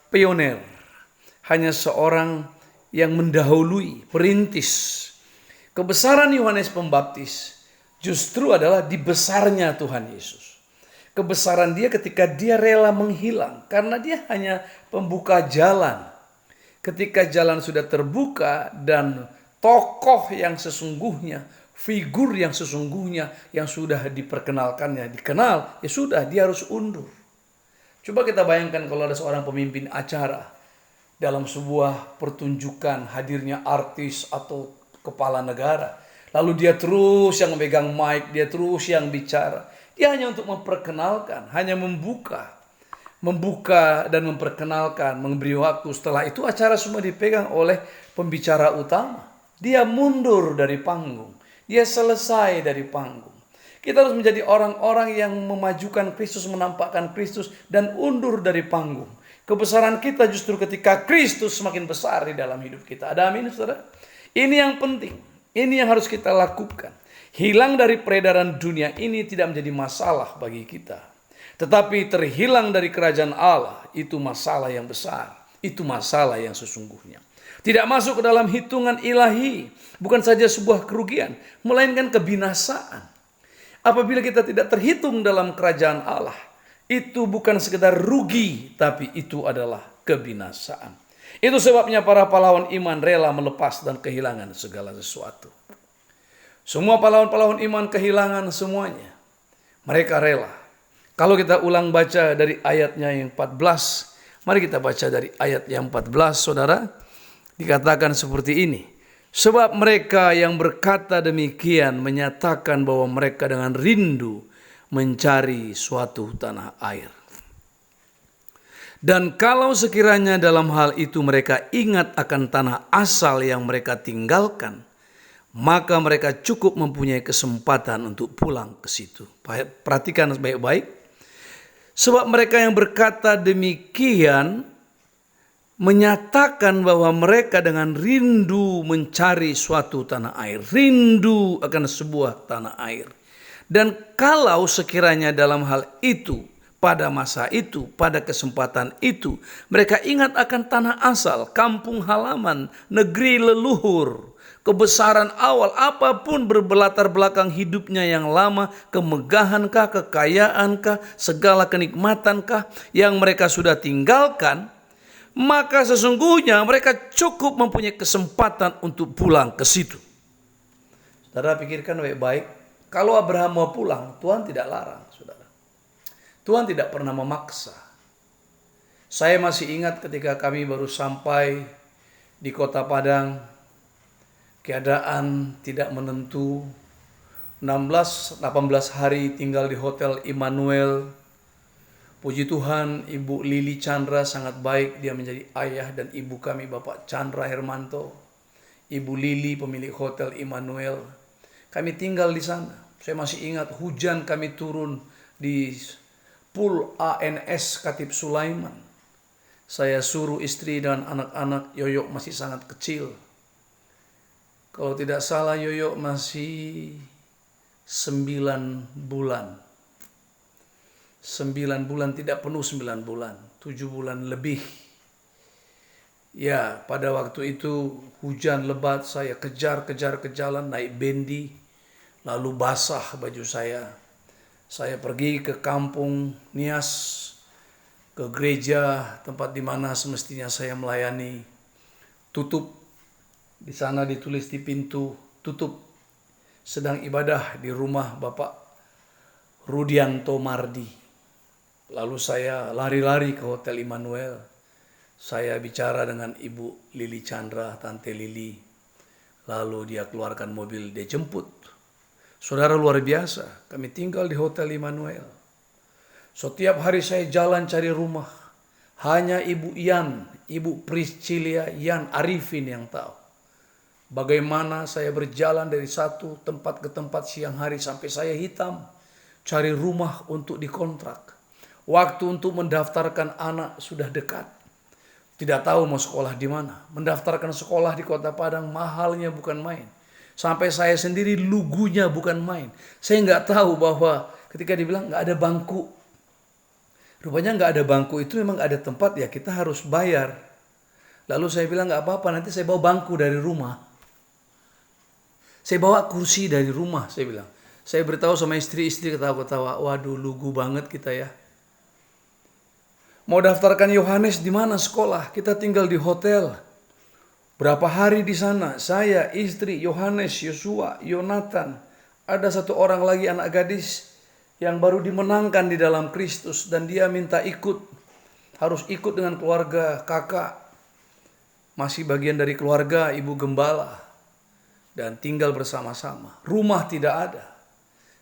[SPEAKER 3] pioner, hanya seorang yang mendahului, perintis. Kebesaran Yohanes Pembaptis justru adalah di besarnya Tuhan Yesus. Kebesaran dia ketika dia rela menghilang. Karena dia hanya pembuka jalan. Ketika jalan sudah terbuka dan tokoh yang sesungguhnya, figur yang sesungguhnya yang sudah diperkenalkannya, dikenal, ya sudah dia harus undur. Coba kita bayangkan kalau ada seorang pemimpin acara dalam sebuah pertunjukan hadirnya artis atau kepala negara. Lalu dia terus yang memegang mic, dia terus yang bicara. Dia hanya untuk memperkenalkan, hanya membuka dan memperkenalkan, memberi waktu. Setelah itu acara semua dipegang oleh pembicara utama. Dia mundur dari panggung, dia selesai dari panggung. Kita harus menjadi orang-orang yang memajukan Kristus, menampakkan Kristus, dan undur dari panggung. Kebesaran kita justru ketika Kristus semakin besar di dalam hidup kita. Ada amin, saudara? Ini yang penting, ini yang harus kita lakukan. Hilang dari peredaran dunia ini tidak menjadi masalah bagi kita. Tetapi terhilang dari kerajaan Allah itu masalah yang besar. Itu masalah yang sesungguhnya. Tidak masuk ke dalam hitungan ilahi. Bukan saja sebuah kerugian, melainkan kebinasaan. Apabila kita tidak terhitung dalam kerajaan Allah, itu bukan sekedar rugi, tapi itu adalah kebinasaan. Itu sebabnya para pahlawan iman rela melepas dan kehilangan segala sesuatu. Semua pahlawan-pahlawan iman kehilangan semuanya. Mereka rela. Kalau kita ulang baca dari ayatnya yang 14. Mari kita baca dari ayat yang 14, saudara. Dikatakan seperti ini. Sebab mereka yang berkata demikian menyatakan bahwa mereka dengan rindu mencari suatu tanah air. Dan kalau sekiranya dalam hal itu mereka ingat akan tanah asal yang mereka tinggalkan, maka mereka cukup mempunyai kesempatan untuk pulang ke situ. Perhatikan baik-baik. Sebab mereka yang berkata demikian menyatakan bahwa mereka dengan rindu mencari suatu tanah air, rindu akan sebuah tanah air. Dan kalau sekiranya dalam hal itu, pada masa itu, pada kesempatan itu, mereka ingat akan tanah asal, kampung halaman, negeri leluhur, kebesaran awal, apapun berbelatar belakang hidupnya yang lama, kemegahankah, kekayaankah, segala kenikmatankah yang mereka sudah tinggalkan, maka sesungguhnya mereka cukup mempunyai kesempatan untuk pulang ke situ. Saudara pikirkan baik-baik, kalau Abraham mau pulang, Tuhan tidak larang, saudara. Tuhan tidak pernah memaksa. Saya masih ingat ketika kami baru sampai di Kota Padang, keadaan tidak menentu, 16-18 hari tinggal di Hotel Immanuel. Puji Tuhan, Ibu Lili Chandra sangat baik. Dia menjadi ayah dan ibu kami, Bapak Chandra Hermanto. Ibu Lili, pemilik Hotel Immanuel. Kami tinggal di sana. Saya masih ingat hujan kami turun di Pool ANS Khatib Sulaiman. Saya suruh istri dan anak-anak, Yoyo masih sangat kecil. Kalau tidak salah Yoyo masih 9 bulan. 9 bulan, tidak penuh 9 bulan, 7 bulan lebih. Ya, pada waktu itu hujan lebat, saya kejar-kejar ke jalan, naik bendi, lalu basah baju saya. Saya pergi ke kampung Nias, ke gereja, tempat di mana semestinya saya melayani. Tutup, di sana ditulis di pintu, tutup. Sedang ibadah di rumah Bapak Rudianto Mardi. Lalu saya lari-lari ke Hotel Immanuel. Saya bicara dengan Ibu Lili Chandra, Tante Lili. Lalu dia keluarkan mobil, dia jemput. Saudara, luar biasa, kami tinggal di Hotel Immanuel. Setiap hari saya jalan cari rumah. Hanya Ibu Ian, Ibu Priscilia Ian Arifin yang tahu. Bagaimana saya berjalan dari satu tempat ke tempat siang hari sampai saya hitam. Cari rumah untuk dikontrak. Waktu untuk mendaftarkan anak sudah dekat. Tidak tahu mau sekolah di mana. Mendaftarkan sekolah di Kota Padang mahalnya bukan main. Sampai saya sendiri lugunya bukan main. Saya nggak tahu bahwa ketika dibilang nggak ada bangku. Rupanya nggak ada bangku itu memang nggak ada tempat, ya kita harus bayar. Lalu saya bilang nggak apa-apa, nanti saya bawa bangku dari rumah. Saya bawa kursi dari rumah, saya bilang. Saya beritahu sama istri ketawa-ketawa, waduh lugu banget kita ya. Mau daftarkan Yohanes di mana sekolah? Kita tinggal di hotel. Berapa hari di sana? Saya, istri, Yohanes, Yosua, Yonatan. Ada satu orang lagi anak gadis yang baru dimenangkan di dalam Kristus. Dan dia minta ikut. Harus ikut dengan keluarga kakak. Masih bagian dari keluarga ibu gembala. Dan tinggal bersama-sama. Rumah tidak ada.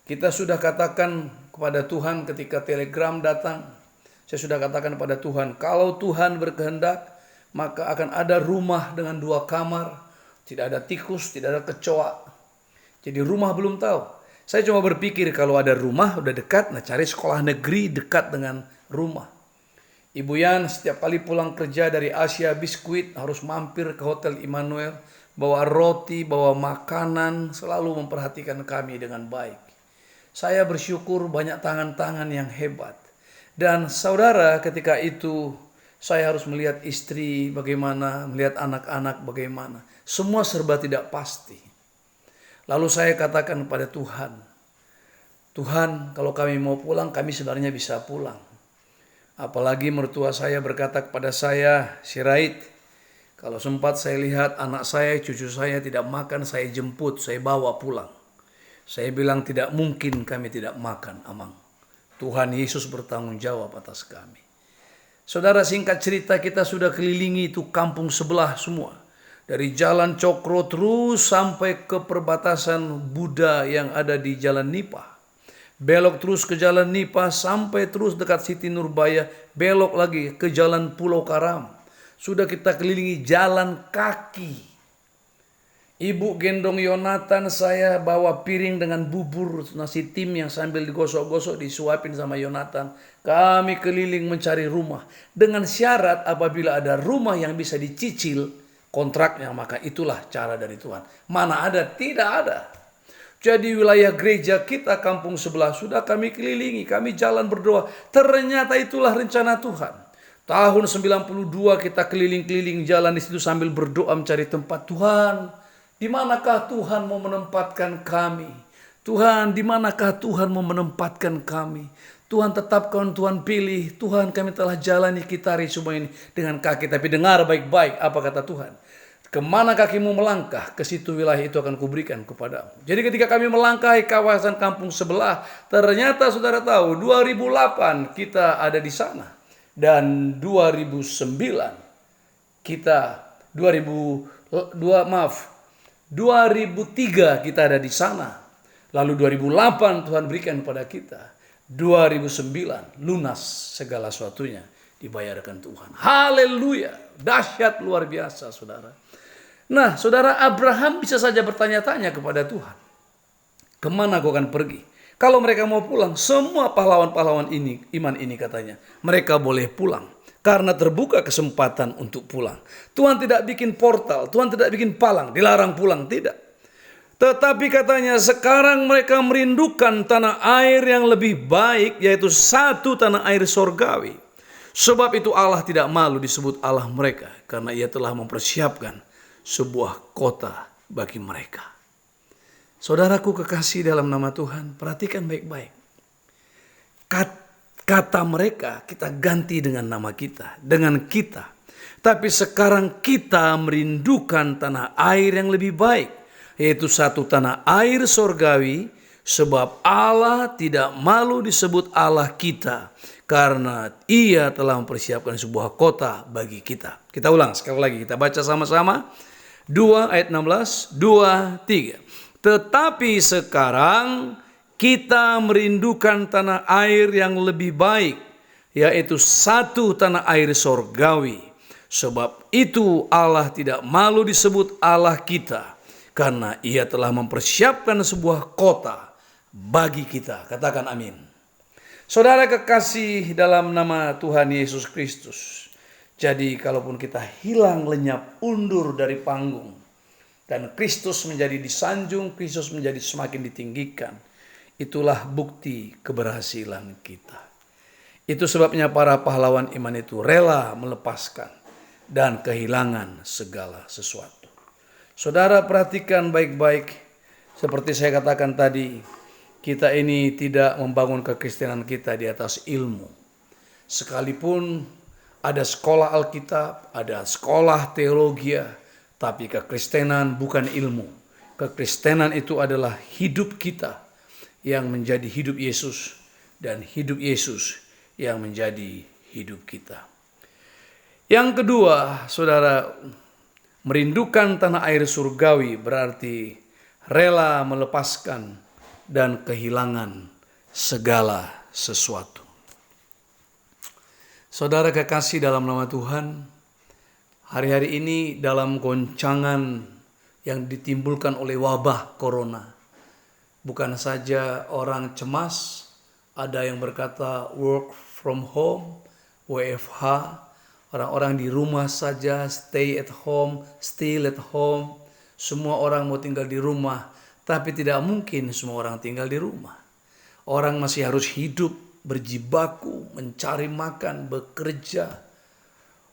[SPEAKER 3] Kita sudah katakan kepada Tuhan ketika telegram datang. Saya sudah katakan pada Tuhan, kalau Tuhan berkehendak, maka akan ada rumah dengan 2 kamar, tidak ada tikus, tidak ada kecoa. Jadi rumah belum tahu. Saya cuma berpikir kalau ada rumah udah dekat, nah cari sekolah negeri dekat dengan rumah. Ibu Yan setiap kali pulang kerja dari Asia Biskuit harus mampir ke Hotel Immanuel, bawa roti, bawa makanan, selalu memperhatikan kami dengan baik. Saya bersyukur banyak tangan-tangan yang hebat. Dan saudara, ketika itu saya harus melihat istri bagaimana, melihat anak-anak bagaimana. Semua serba tidak pasti. Lalu saya katakan kepada Tuhan, Tuhan kalau kami mau pulang, kami sebenarnya bisa pulang. Apalagi mertua saya berkata kepada saya, Sirait, kalau sempat saya lihat anak saya, cucu saya tidak makan, saya jemput, saya bawa pulang. Saya bilang tidak mungkin kami tidak makan, Amang. Tuhan Yesus bertanggung jawab atas kami. Saudara, singkat cerita kita sudah kelilingi itu kampung sebelah semua. Dari Jalan Cokro terus sampai ke perbatasan Buddha yang ada di Jalan Nipah. Belok terus ke Jalan Nipah sampai terus dekat Siti Nurbaya. Belok lagi ke Jalan Pulau Karam. Sudah kita kelilingi jalan kaki. Ibu gendong Yonatan, saya bawa piring dengan bubur nasi tim yang sambil digosok-gosok disuapin sama Yonatan. Kami keliling mencari rumah dengan syarat apabila ada rumah yang bisa dicicil kontraknya, maka itulah cara dari Tuhan. Mana ada? Tidak ada. Jadi wilayah gereja kita kampung sebelah sudah kami kelilingi, kami jalan berdoa. Ternyata itulah rencana Tuhan. Tahun 92 kita keliling-keliling jalan di situ sambil berdoa mencari tempat. Tuhan, di manakah Tuhan mau menempatkan kami? Tuhan, di manakah Tuhan mau menempatkan kami? Tuhan tetapkan, Tuhan pilih. Tuhan, kami telah jalani kitari semua ini dengan kaki. Tapi dengar baik-baik apa kata Tuhan. Kemana kakimu melangkah, ke situ wilayah itu akan kuberikan kepadamu. Jadi ketika kami melangkahi kawasan kampung sebelah, ternyata saudara tahu 2008 kita ada di sana. Dan 2009 kita 2003 kita ada di sana. Lalu 2008 Tuhan berikan kepada kita. 2009 lunas segala sesuatunya dibayarkan Tuhan. Haleluya. Dahsyat luar biasa saudara. Nah saudara, Abraham bisa saja bertanya-tanya kepada Tuhan. Kemana kau akan pergi? Kalau mereka mau pulang, semua pahlawan-pahlawan ini, iman ini katanya, mereka boleh pulang. Karena terbuka kesempatan untuk pulang. Tuhan tidak bikin portal, Tuhan tidak bikin palang, dilarang pulang, tidak. Tetapi katanya sekarang mereka merindukan tanah air yang lebih baik, yaitu satu tanah air sorgawi. Sebab itu Allah tidak malu disebut Allah mereka, karena ia telah mempersiapkan sebuah kota bagi mereka. Saudaraku kekasih dalam nama Tuhan, perhatikan baik-baik. Kata mereka kita ganti dengan nama kita, dengan kita. Tapi sekarang kita merindukan tanah air yang lebih baik, yaitu satu tanah air sorgawi, sebab Allah tidak malu disebut Allah kita, karena ia telah mempersiapkan sebuah kota bagi kita. Kita ulang sekali lagi, kita baca sama-sama. 2 ayat 16, 2, 3. Tetapi sekarang kita merindukan tanah air yang lebih baik, yaitu satu tanah air sorgawi. Sebab itu Allah tidak malu disebut Allah kita, karena ia telah mempersiapkan sebuah kota bagi kita. Katakan amin. Saudara kekasih dalam nama Tuhan Yesus Kristus. Jadi kalaupun kita hilang lenyap undur dari panggung, dan Kristus menjadi disanjung, Kristus menjadi semakin ditinggikan, itulah bukti keberhasilan kita. Itu sebabnya para pahlawan iman itu rela melepaskan dan kehilangan segala sesuatu. Saudara perhatikan baik-baik, seperti saya katakan tadi, kita ini tidak membangun kekristenan kita di atas ilmu. Sekalipun ada sekolah Alkitab, ada sekolah teologi, tapi kekristenan bukan ilmu. Kekristenan itu adalah hidup kita yang menjadi hidup Yesus, dan hidup Yesus yang menjadi hidup kita. Yang kedua, saudara, merindukan tanah air surgawi berarti rela melepaskan dan kehilangan segala sesuatu. Saudara kekasih dalam nama Tuhan, hari-hari ini dalam goncangan yang ditimbulkan oleh wabah corona, bukan saja orang cemas, ada yang berkata work from home, WFH, orang-orang di rumah saja, stay at home, still at home, semua orang mau tinggal di rumah, tapi tidak mungkin semua orang tinggal di rumah. Orang masih harus hidup, berjibaku, mencari makan, bekerja.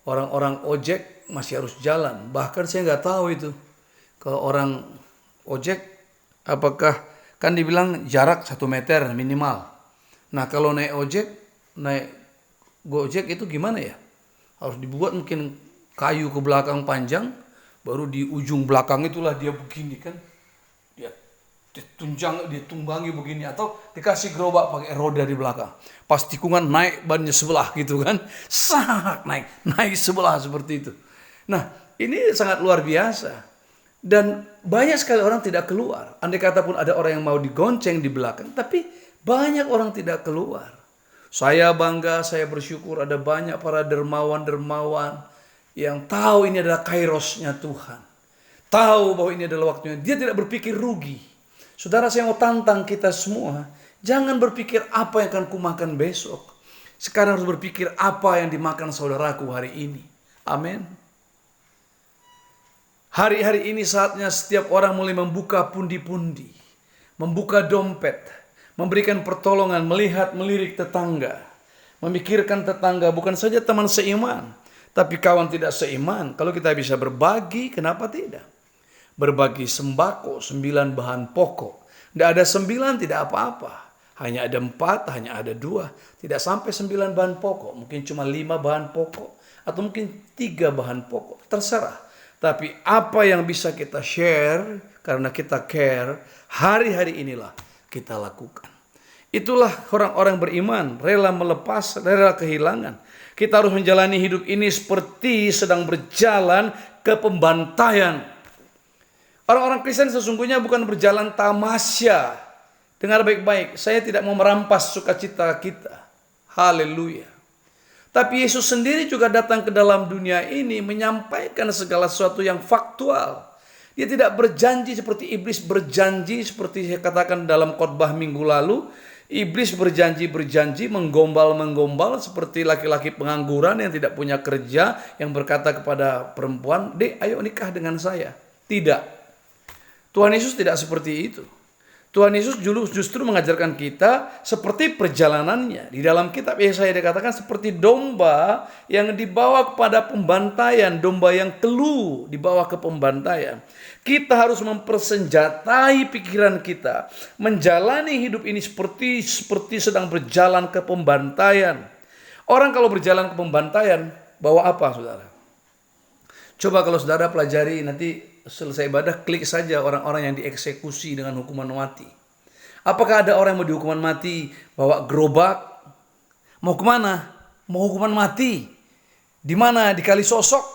[SPEAKER 3] Orang-orang ojek masih harus jalan. Bahkan saya nggak tahu itu. Kalau orang ojek, apakah kan dibilang jarak 1 meter minimal. Nah kalau naik ojek, naik gojek itu gimana ya? Harus dibuat mungkin kayu ke belakang panjang, baru di ujung belakang itulah dia begini kan. Dia ditunggangi begini, atau dikasih gerobak pakai roda di belakang. Pas tikungan naik bannya sebelah gitu kan. Sak naik sebelah seperti itu. Nah, ini sangat luar biasa. Dan banyak sekali orang tidak keluar. Andai kata pun ada orang yang mau digonceng di belakang, tapi banyak orang tidak keluar. Saya bangga, saya bersyukur ada banyak para dermawan-dermawan yang tahu ini adalah kairosnya Tuhan. tahu bahwa ini adalah waktunya. Dia tidak berpikir rugi. Saudara, saya mau tantang kita semua, jangan berpikir apa yang akan kumakan besok. Sekarang harus berpikir apa yang dimakan saudaraku hari ini. Amin. Hari-hari ini saatnya setiap orang mulai membuka pundi-pundi, membuka dompet, memberikan pertolongan, melihat, melirik tetangga, memikirkan tetangga, bukan saja teman seiman, tapi kawan tidak seiman. Kalau kita bisa berbagi, kenapa tidak? Berbagi sembako, 9 bahan pokok. Tidak ada 9, tidak apa-apa. Hanya ada 4, hanya ada 2. Tidak sampai 9 bahan pokok. Mungkin cuma 5 bahan pokok. Atau mungkin 3 bahan pokok. Terserah. Tapi apa yang bisa kita share, karena kita care, hari-hari inilah kita lakukan. Itulah orang-orang beriman, rela melepas, rela kehilangan. Kita harus menjalani hidup ini seperti sedang berjalan ke pembantaian. Orang-orang Kristen sesungguhnya bukan berjalan tamasya. Dengar baik-baik, saya tidak mau merampas sukacita kita. Haleluya. Tapi Yesus sendiri juga datang ke dalam dunia ini menyampaikan segala sesuatu yang faktual. Dia tidak berjanji seperti iblis berjanji, seperti saya katakan dalam khotbah minggu lalu. Iblis berjanji, menggombal seperti laki-laki pengangguran yang tidak punya kerja, yang berkata kepada perempuan, "Dek, ayo nikah dengan saya." Tidak. Tuhan Yesus tidak seperti itu. Tuhan Yesus justru mengajarkan kita seperti perjalanannya. Di dalam kitab Yesaya dikatakan seperti domba yang dibawa kepada pembantaian, domba yang teluh dibawa ke pembantaian. Kita harus mempersenjatai pikiran kita, menjalani hidup ini seperti sedang berjalan ke pembantaian. Orang kalau berjalan ke pembantaian, bawa apa, saudara? Coba kalau saudara pelajari, nanti selesai ibadah, klik saja orang-orang yang dieksekusi dengan hukuman mati. Apakah ada orang yang mau dihukuman mati bawa gerobak? Mau kemana? Mau hukuman mati. Di mana? Di Kali Sosok.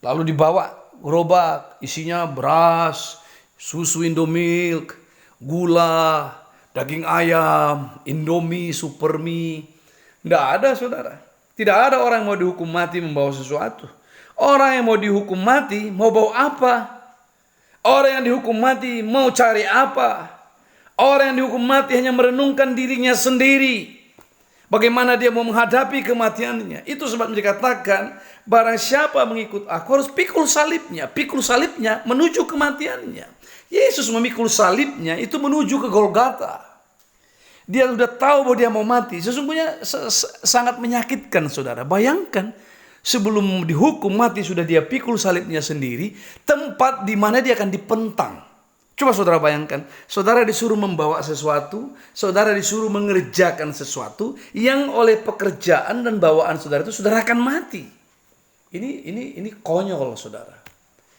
[SPEAKER 3] Lalu dibawa gerobak, isinya beras, susu Indomilk, gula, daging ayam, Indomie, Supermie. Tidak ada, saudara. Tidak ada orang yang mau dihukum mati membawa sesuatu. Orang yang mau dihukum mati mau bawa apa? Orang yang dihukum mati mau cari apa? Orang yang dihukum mati hanya merenungkan dirinya sendiri. Bagaimana dia mau menghadapi kematiannya. Itu sebab dikatakan, barang siapa mengikut aku harus pikul salibnya menuju kematiannya. Yesus memikul salibnya itu menuju ke Golgota. Dia sudah tahu bahwa dia mau mati. Sesungguhnya sangat menyakitkan, saudara. Bayangkan, sebelum dihukum mati sudah dia pikul salibnya sendiri, tempat di mana dia akan dipentang. Coba saudara bayangkan, saudara disuruh membawa sesuatu, saudara disuruh mengerjakan sesuatu yang oleh pekerjaan dan bawaan saudara itu saudara akan mati. Ini konyol, saudara.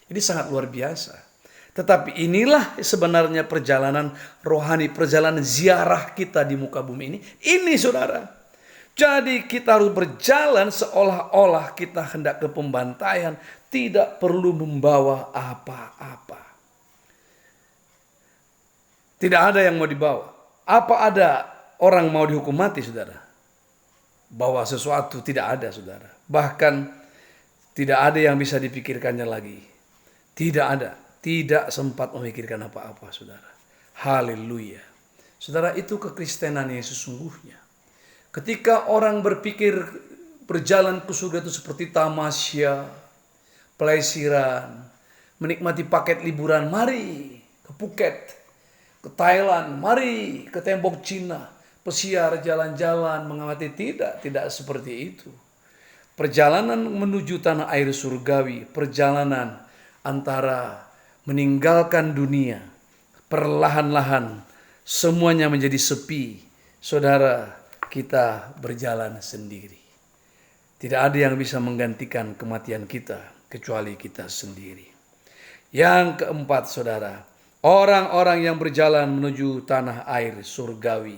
[SPEAKER 3] Ini sangat luar biasa. Tetapi inilah sebenarnya perjalanan rohani, perjalanan ziarah kita di muka bumi ini. Ini, saudara. Jadi kita harus berjalan seolah-olah kita hendak ke pembantaian, tidak perlu membawa apa-apa. Tidak ada yang mau dibawa. Apa ada orang mau dihukum mati, saudara? Bawa sesuatu, tidak ada, saudara. Bahkan tidak ada yang bisa dipikirkannya lagi. Tidak ada. Tidak sempat memikirkan apa-apa, saudara. Haleluya. Saudara, itu kekristenan yang sesungguhnya. Ketika orang berpikir berjalan ke surga itu seperti tamasya, pelesiran, menikmati paket liburan, mari ke Phuket, ke Thailand, mari ke tembok Cina, pesiar jalan-jalan mengamati. Tidak seperti itu. Perjalanan menuju tanah air surgawi, perjalanan antara meninggalkan dunia, perlahan-lahan semuanya menjadi sepi. Saudara, kita berjalan sendiri. Tidak ada yang bisa menggantikan kematian kita kecuali kita sendiri. Yang keempat, saudara, orang-orang yang berjalan menuju tanah air surgawi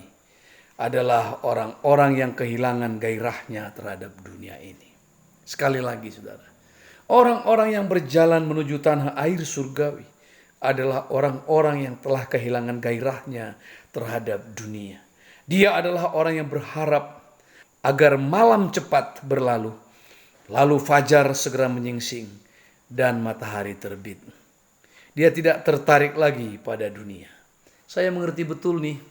[SPEAKER 3] adalah orang-orang yang kehilangan gairahnya terhadap dunia ini. Sekali lagi, saudara, orang-orang yang berjalan menuju tanah air surgawi adalah orang-orang yang telah kehilangan gairahnya terhadap dunia. Dia adalah orang yang berharap agar malam cepat berlalu, lalu fajar segera menyingsing dan matahari terbit. Dia tidak tertarik lagi pada dunia. Saya mengerti betul nih.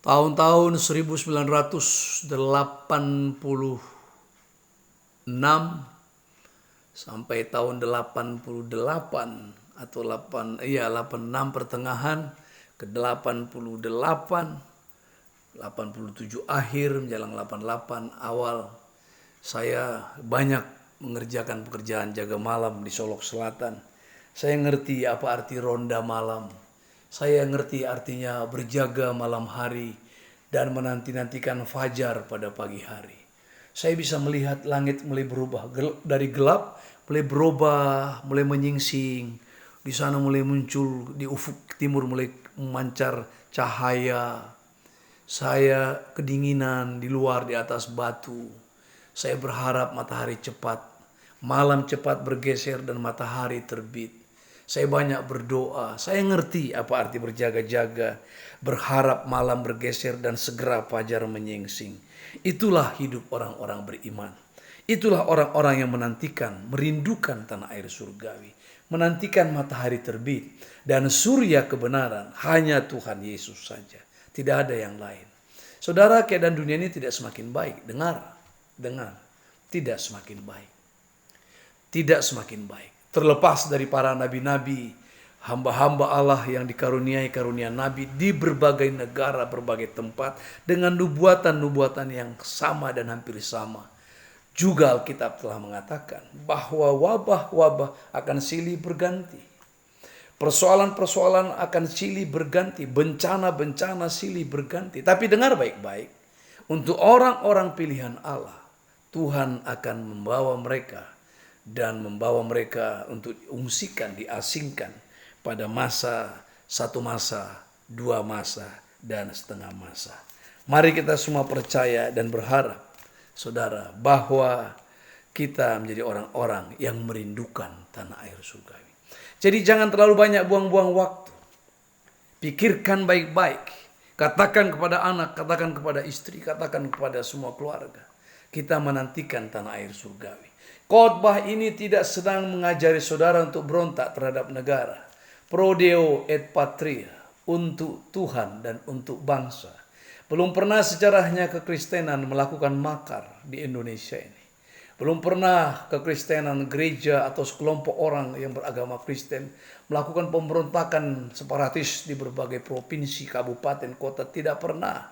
[SPEAKER 3] Tahun-tahun 1986 sampai tahun 88 atau 86 pertengahan ke 88, 87 akhir menjelang 88 awal, saya banyak mengerjakan pekerjaan jaga malam di Solok Selatan. Saya ngerti apa arti ronda malam. Saya ngerti artinya berjaga malam hari dan menanti-nantikan fajar pada pagi hari. Saya bisa melihat langit mulai berubah dari gelap, mulai berubah, mulai menyingsing. Di sana mulai muncul, di ufuk timur mulai memancar cahaya. Saya kedinginan di luar di atas batu. Saya berharap matahari cepat, malam cepat bergeser dan matahari terbit. Saya banyak berdoa, saya ngerti apa arti berjaga-jaga, berharap malam bergeser dan segera fajar menyingsing. Itulah hidup orang-orang beriman. Itulah orang-orang yang menantikan, merindukan tanah air surgawi. Menantikan matahari terbit dan surya kebenaran hanya Tuhan Yesus saja. Tidak ada yang lain. Saudara, keadaan dunia ini tidak semakin baik. Dengar. Tidak semakin baik. Tidak semakin baik. Terlepas dari para nabi-nabi, hamba-hamba Allah yang dikaruniai karunia nabi di berbagai negara, berbagai tempat, dengan nubuatan-nubuatan yang sama dan hampir sama. Juga Alkitab telah mengatakan bahwa wabah-wabah akan silih berganti. Persoalan-persoalan akan silih berganti, bencana-bencana silih berganti. Tapi dengar baik-baik, untuk orang-orang pilihan Allah, Tuhan akan membawa mereka dan membawa mereka untuk diungsikan, diasingkan pada masa, 1 masa, 2 masa, dan setengah masa. Mari kita semua percaya dan berharap, saudara, bahwa kita menjadi orang-orang yang merindukan tanah air surgawi. Jadi jangan terlalu banyak buang-buang waktu. Pikirkan baik-baik. Katakan kepada anak, katakan kepada istri, katakan kepada semua keluarga. Kita menantikan tanah air surgawi. Khotbah ini tidak sedang mengajari saudara untuk berontak terhadap negara. Pro Deo et Patria, untuk Tuhan dan untuk bangsa. Belum pernah sejarahnya kekristenan melakukan makar di Indonesia ini. Belum pernah kekristenan gereja atau sekelompok orang yang beragama Kristen melakukan pemberontakan separatis di berbagai provinsi, kabupaten, kota. Tidak pernah.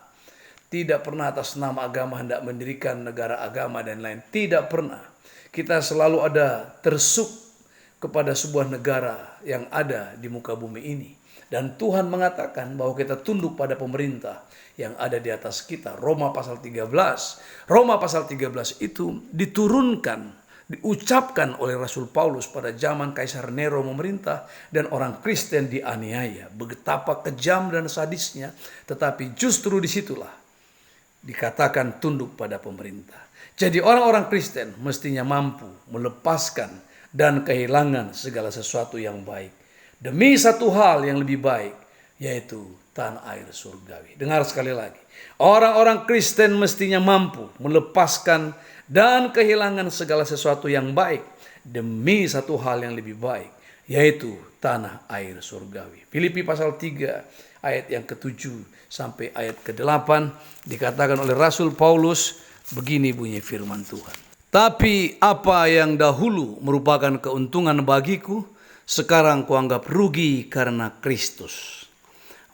[SPEAKER 3] Tidak pernah atas nama agama hendak mendirikan negara agama dan lain. Tidak pernah. Kita selalu ada tersuk kepada sebuah negara yang ada di muka bumi ini. Dan Tuhan mengatakan bahwa kita tunduk pada pemerintah yang ada di atas kita. Roma pasal 13. Roma pasal 13 itu diturunkan, diucapkan oleh Rasul Paulus pada zaman Kaisar Nero memerintah dan orang Kristen dianiaya. Betapa kejam dan sadisnya, tetapi justru disitulah dikatakan tunduk pada pemerintah. Jadi orang-orang Kristen mestinya mampu melepaskan dan kehilangan segala sesuatu yang baik demi satu hal yang lebih baik, yaitu tanah air surgawi. Dengar sekali lagi. Orang-orang Kristen mestinya mampu melepaskan dan kehilangan segala sesuatu yang baik demi satu hal yang lebih baik, yaitu tanah air surgawi. Filipi pasal 3 ayat yang ke-7 sampai ayat ke-8 dikatakan oleh Rasul Paulus, begini bunyi firman Tuhan. Tapi apa yang dahulu merupakan keuntungan bagiku, sekarang kuanggap rugi karena Kristus.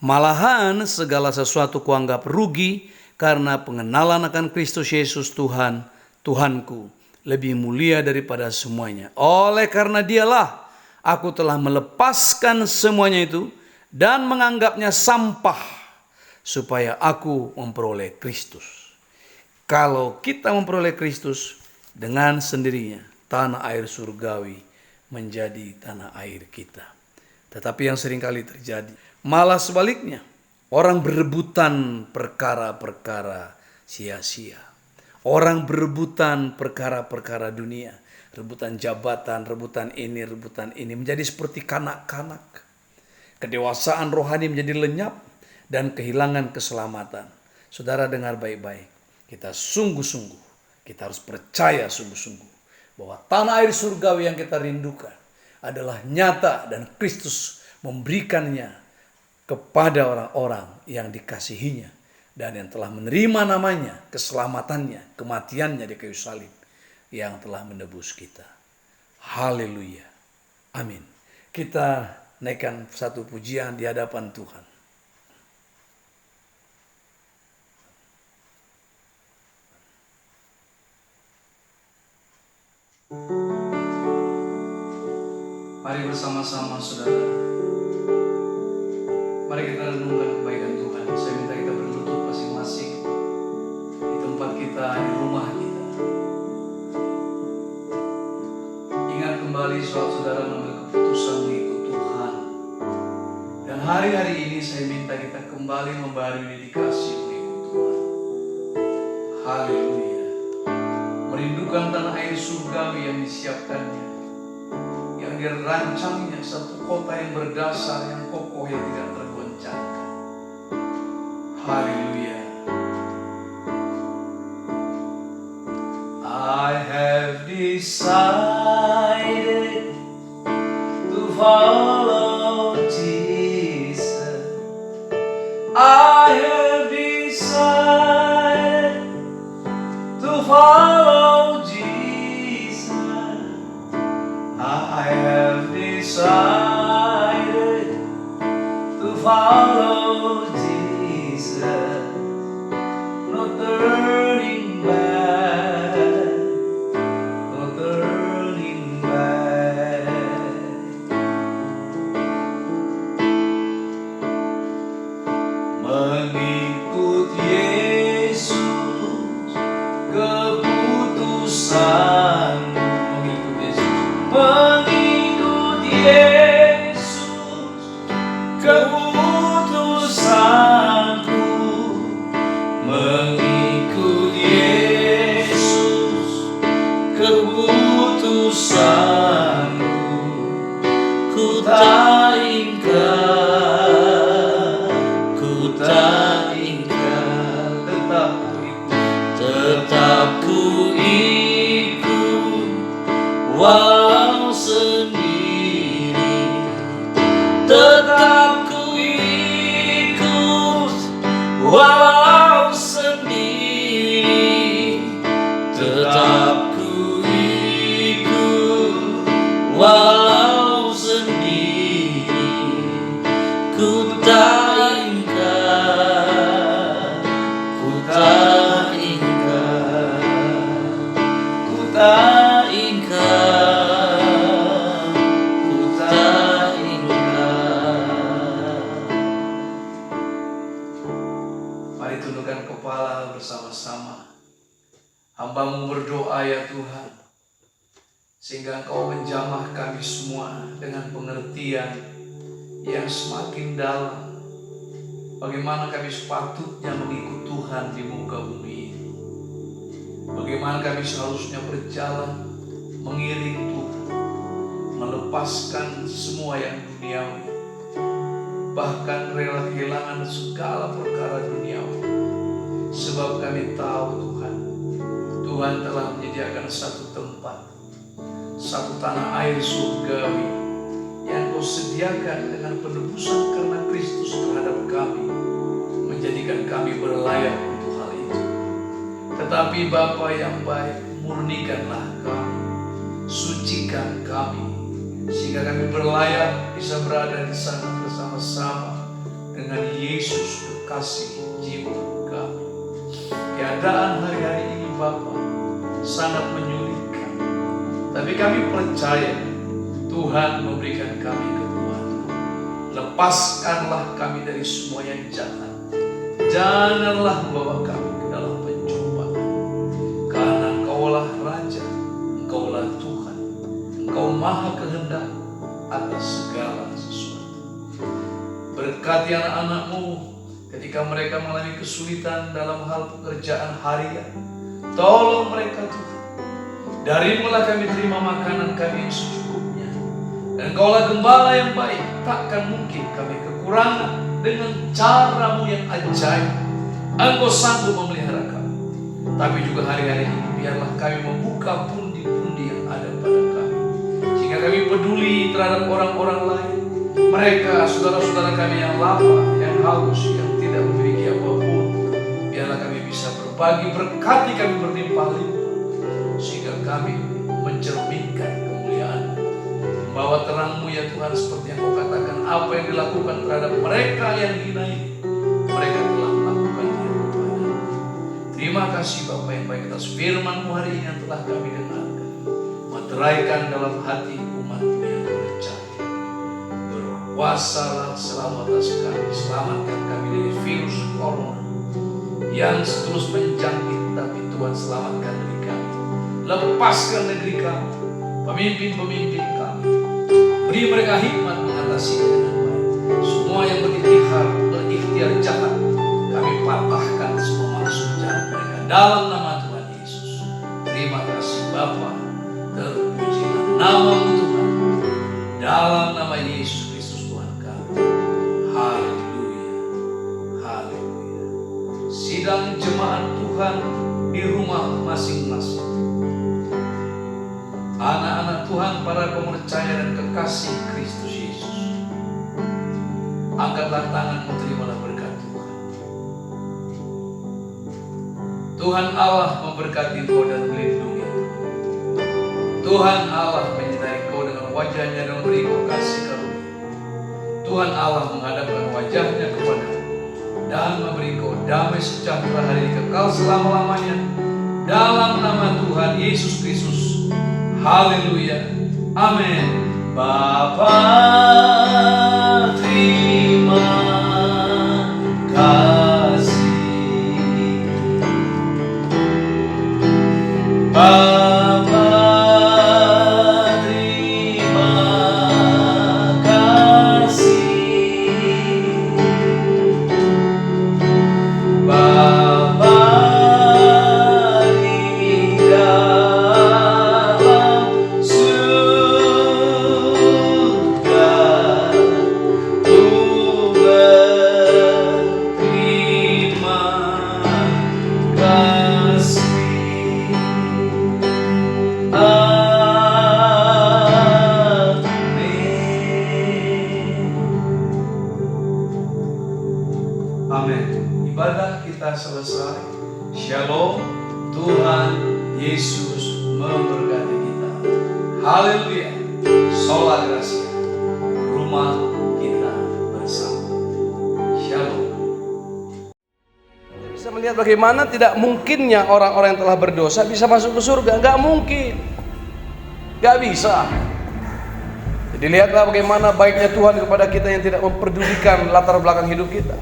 [SPEAKER 3] Malahan segala sesuatu kuanggap rugi karena pengenalan akan Kristus Yesus Tuhan, Tuhanku, lebih mulia daripada semuanya. Oleh karena dialah aku telah melepaskan semuanya itu dan menganggapnya sampah supaya aku memperoleh Kristus. Kalau kita memperoleh Kristus, dengan sendirinya tanah air surgawi menjadi tanah air kita. Tetapi yang seringkali terjadi, malah sebaliknya, orang berebutan perkara-perkara sia-sia. Orang berebutan perkara-perkara dunia, rebutan jabatan, rebutan ini menjadi seperti kanak-kanak. Kedewasaan rohani menjadi lenyap dan kehilangan keselamatan. Saudara dengar baik-baik, kita sungguh-sungguh, kita harus percaya sungguh-sungguh bahwa tanah air surgawi yang kita rindukan, adalah nyata dan Kristus memberikannya kepada orang-orang yang dikasihinya dan yang telah menerima namanya, keselamatannya, kematiannya di kayu salib yang telah menebus kita. Haleluya. Amin. Kita naikkan satu pujian di hadapan Tuhan. Mari bersama-sama saudara. Mari kita renungkan kebaikan Tuhan. Saya minta kita berlutut masing-masing di tempat kita, di rumah kita. Ingat kembali saudara mengambil keputusan mengikut Tuhan. Dan hari-hari ini saya minta kita kembali membaharui dedikasi mengikut Tuhan. Haleluya. Merindukan tanah air surgawi yang disiapkannya, yang dirancangnya, satu kota yang berdasar, yang kokoh, yang tidak tergoncangkan. Haleluya. I have decided to follow Jesus. I have decided to follow Jesus. I have decided to follow Jesus. No turning back, no turning back. Mengikut Yesus, keputusan mengikut Yesus. Mengikut Yesus, keputusanku. Mengikut Yesus, keputusanku. Ku tak ingkar, ku tak ingkar. Tetap ku ikut walau sendiri. Tetap ku ikut walau sendiri. Tetap ku ikut walau sendiri. Ku tak ingkar, ku tak ingkar, ku tak ingkar, ku tak ingkar. Mari tundukkan kepala bersama-sama. Hamba-Mu berdoa ya Tuhan, sehingga Engkau menjamah kami semua dengan pengertian yang semakin dalam. Bagaimana kami sepatutnya mengikut Tuhan di muka bumi ini. Bagaimana kami seharusnya berjalan mengiring Tuhan, melepaskan semua yang duniawi, bahkan rela kehilangan segala perkara duniawi. Sebab kami tahu Tuhan, Tuhan telah menyediakan satu tempat, satu tanah air surgawi yang Kau sediakan dengan penebusan karena Kristus terhadap kami, menjadikan kami berlayak untuk hal itu. Tetapi Bapa yang baik, murnikanlah kami, sucikan kami, sehingga kami berlayak bisa berada di sana bersama-sama dengan Yesus kekasih jiwa kami. Keadaan hari-hari ini Bapa sangat menyulitkan, tapi kami percaya Tuhan memberikan kami kekuatan. Lepaskanlah kami dari semua yang jahat. Janganlah membawa kami ke dalam pencobaan. Karena Engkaulah Raja, Engkaulah Tuhan, Engkau maha kehendak atas segala sesuatu. Berkati anak-anak-Mu ketika mereka mengalami kesulitan dalam hal pekerjaan harian. Tolong mereka Tuhan. Dari-Mulah kami terima makanan kami yang secukupnya. Dan Engkaulah gembala yang baik. Takkan mungkin kami kekurangan. Dengan cara-Mu yang ajaib, Engkau sanggup memelihara kami. Tapi juga hari-hari ini biarlah kami membuka pundi-pundi yang ada pada kami, sehingga kami peduli terhadap orang-orang lain. Mereka, saudara-saudara kami yang lapar, yang haus, yang tidak memiliki apapun, biarlah kami bisa berbagi, berkati kami berlimpah-limpah, sehingga kami mencerminkan kemuliaan, membawa terang-Mu ya Tuhan, seperti yang Kau katakan, apa yang dilakukan terhadap mereka yang hina ini, mereka telah melakukan yang kepada. Terima kasih Bapa yang baik atas firman-Mu hari ini yang telah kami dengarkan. Materaikan dalam hati umat-Mu yang percaya. Berkuasalah selalu atas kami, selamatkan kami dari virus corona yang terus menjangkit, tapi Tuhan selamatkan negeri kami. Lepaskan negeri kami, pemimpin-pemimpin kami. Beri mereka hikmat mengatasinya dengan baik. Semua yang berikhtiar jahat, kami patahkan semua maksud jahat mereka dalam nama Tuhan Yesus. Terima kasih Bapa, terpujilah nama-Mu Tuhan, dalam nama Yesus Kristus Tuhan kami. Haleluya, haleluya. Sidang jemaat Tuhan di rumah masing-masing, anak-anak Tuhan, para pemercaya dan kekasih Kristus Yesus, angkatlah tanganmu, terimalah berkat Tuhan. Tuhan Allah memberkati kau dan melindungi. Tuhan Allah menyertai kau dengan wajahnya dan memberi kau kasih karunia. Tuhan Allah menghadapkan wajahnya kepadamu dan memberi kau damai sejahtera hari kekal selama-lamanya, dalam nama Tuhan Yesus Kristus. Haleluya, amin. Bapa, terima kasih. Bapa, terima kasih. Bapa di dalam surga, ku berterima kasih. Amin. Ibadah kita selesai. Shalom. Tuhan Yesus memberkati kita. Haleluya. Sola Gracia. Rumah kita bersama. Shalom. Bisa melihat bagaimana tidak mungkinnya orang-orang yang telah berdosa bisa masuk ke surga. Gak mungkin. Gak bisa. Jadi lihatlah bagaimana baiknya Tuhan kepada kita yang tidak memperdulikan latar belakang hidup kita,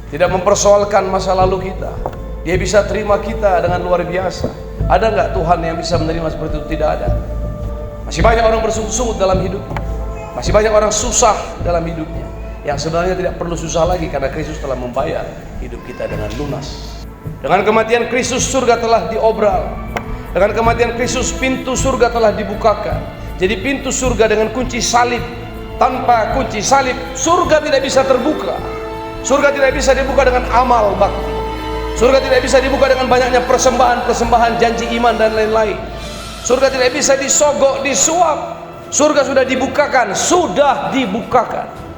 [SPEAKER 3] tidak mempersoalkan masa lalu kita. Dia bisa terima kita dengan luar biasa. Ada nggak Tuhan yang bisa menerima seperti itu? Tidak ada. Masih banyak orang bersungut-sungut dalam hidup. Masih banyak orang susah dalam hidupnya, yang sebenarnya tidak perlu susah lagi karena Kristus telah membayar hidup kita dengan lunas. Dengan kematian Kristus, surga telah diobral. Dengan kematian Kristus, pintu surga telah dibukakan. Jadi pintu surga dengan kunci salib. Tanpa kunci salib, surga tidak bisa terbuka. Surga tidak bisa dibuka dengan amal bakti. Surga tidak bisa dibuka dengan banyaknya persembahan-persembahan, janji iman dan lain-lain. Surga tidak bisa disogok, disuap. Surga sudah dibukakan,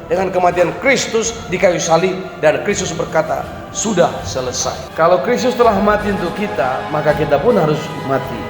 [SPEAKER 3] dengan kematian Kristus di kayu salib, dan Kristus berkata, sudah selesai. Kalau Kristus telah mati untuk kita, maka kita pun harus mati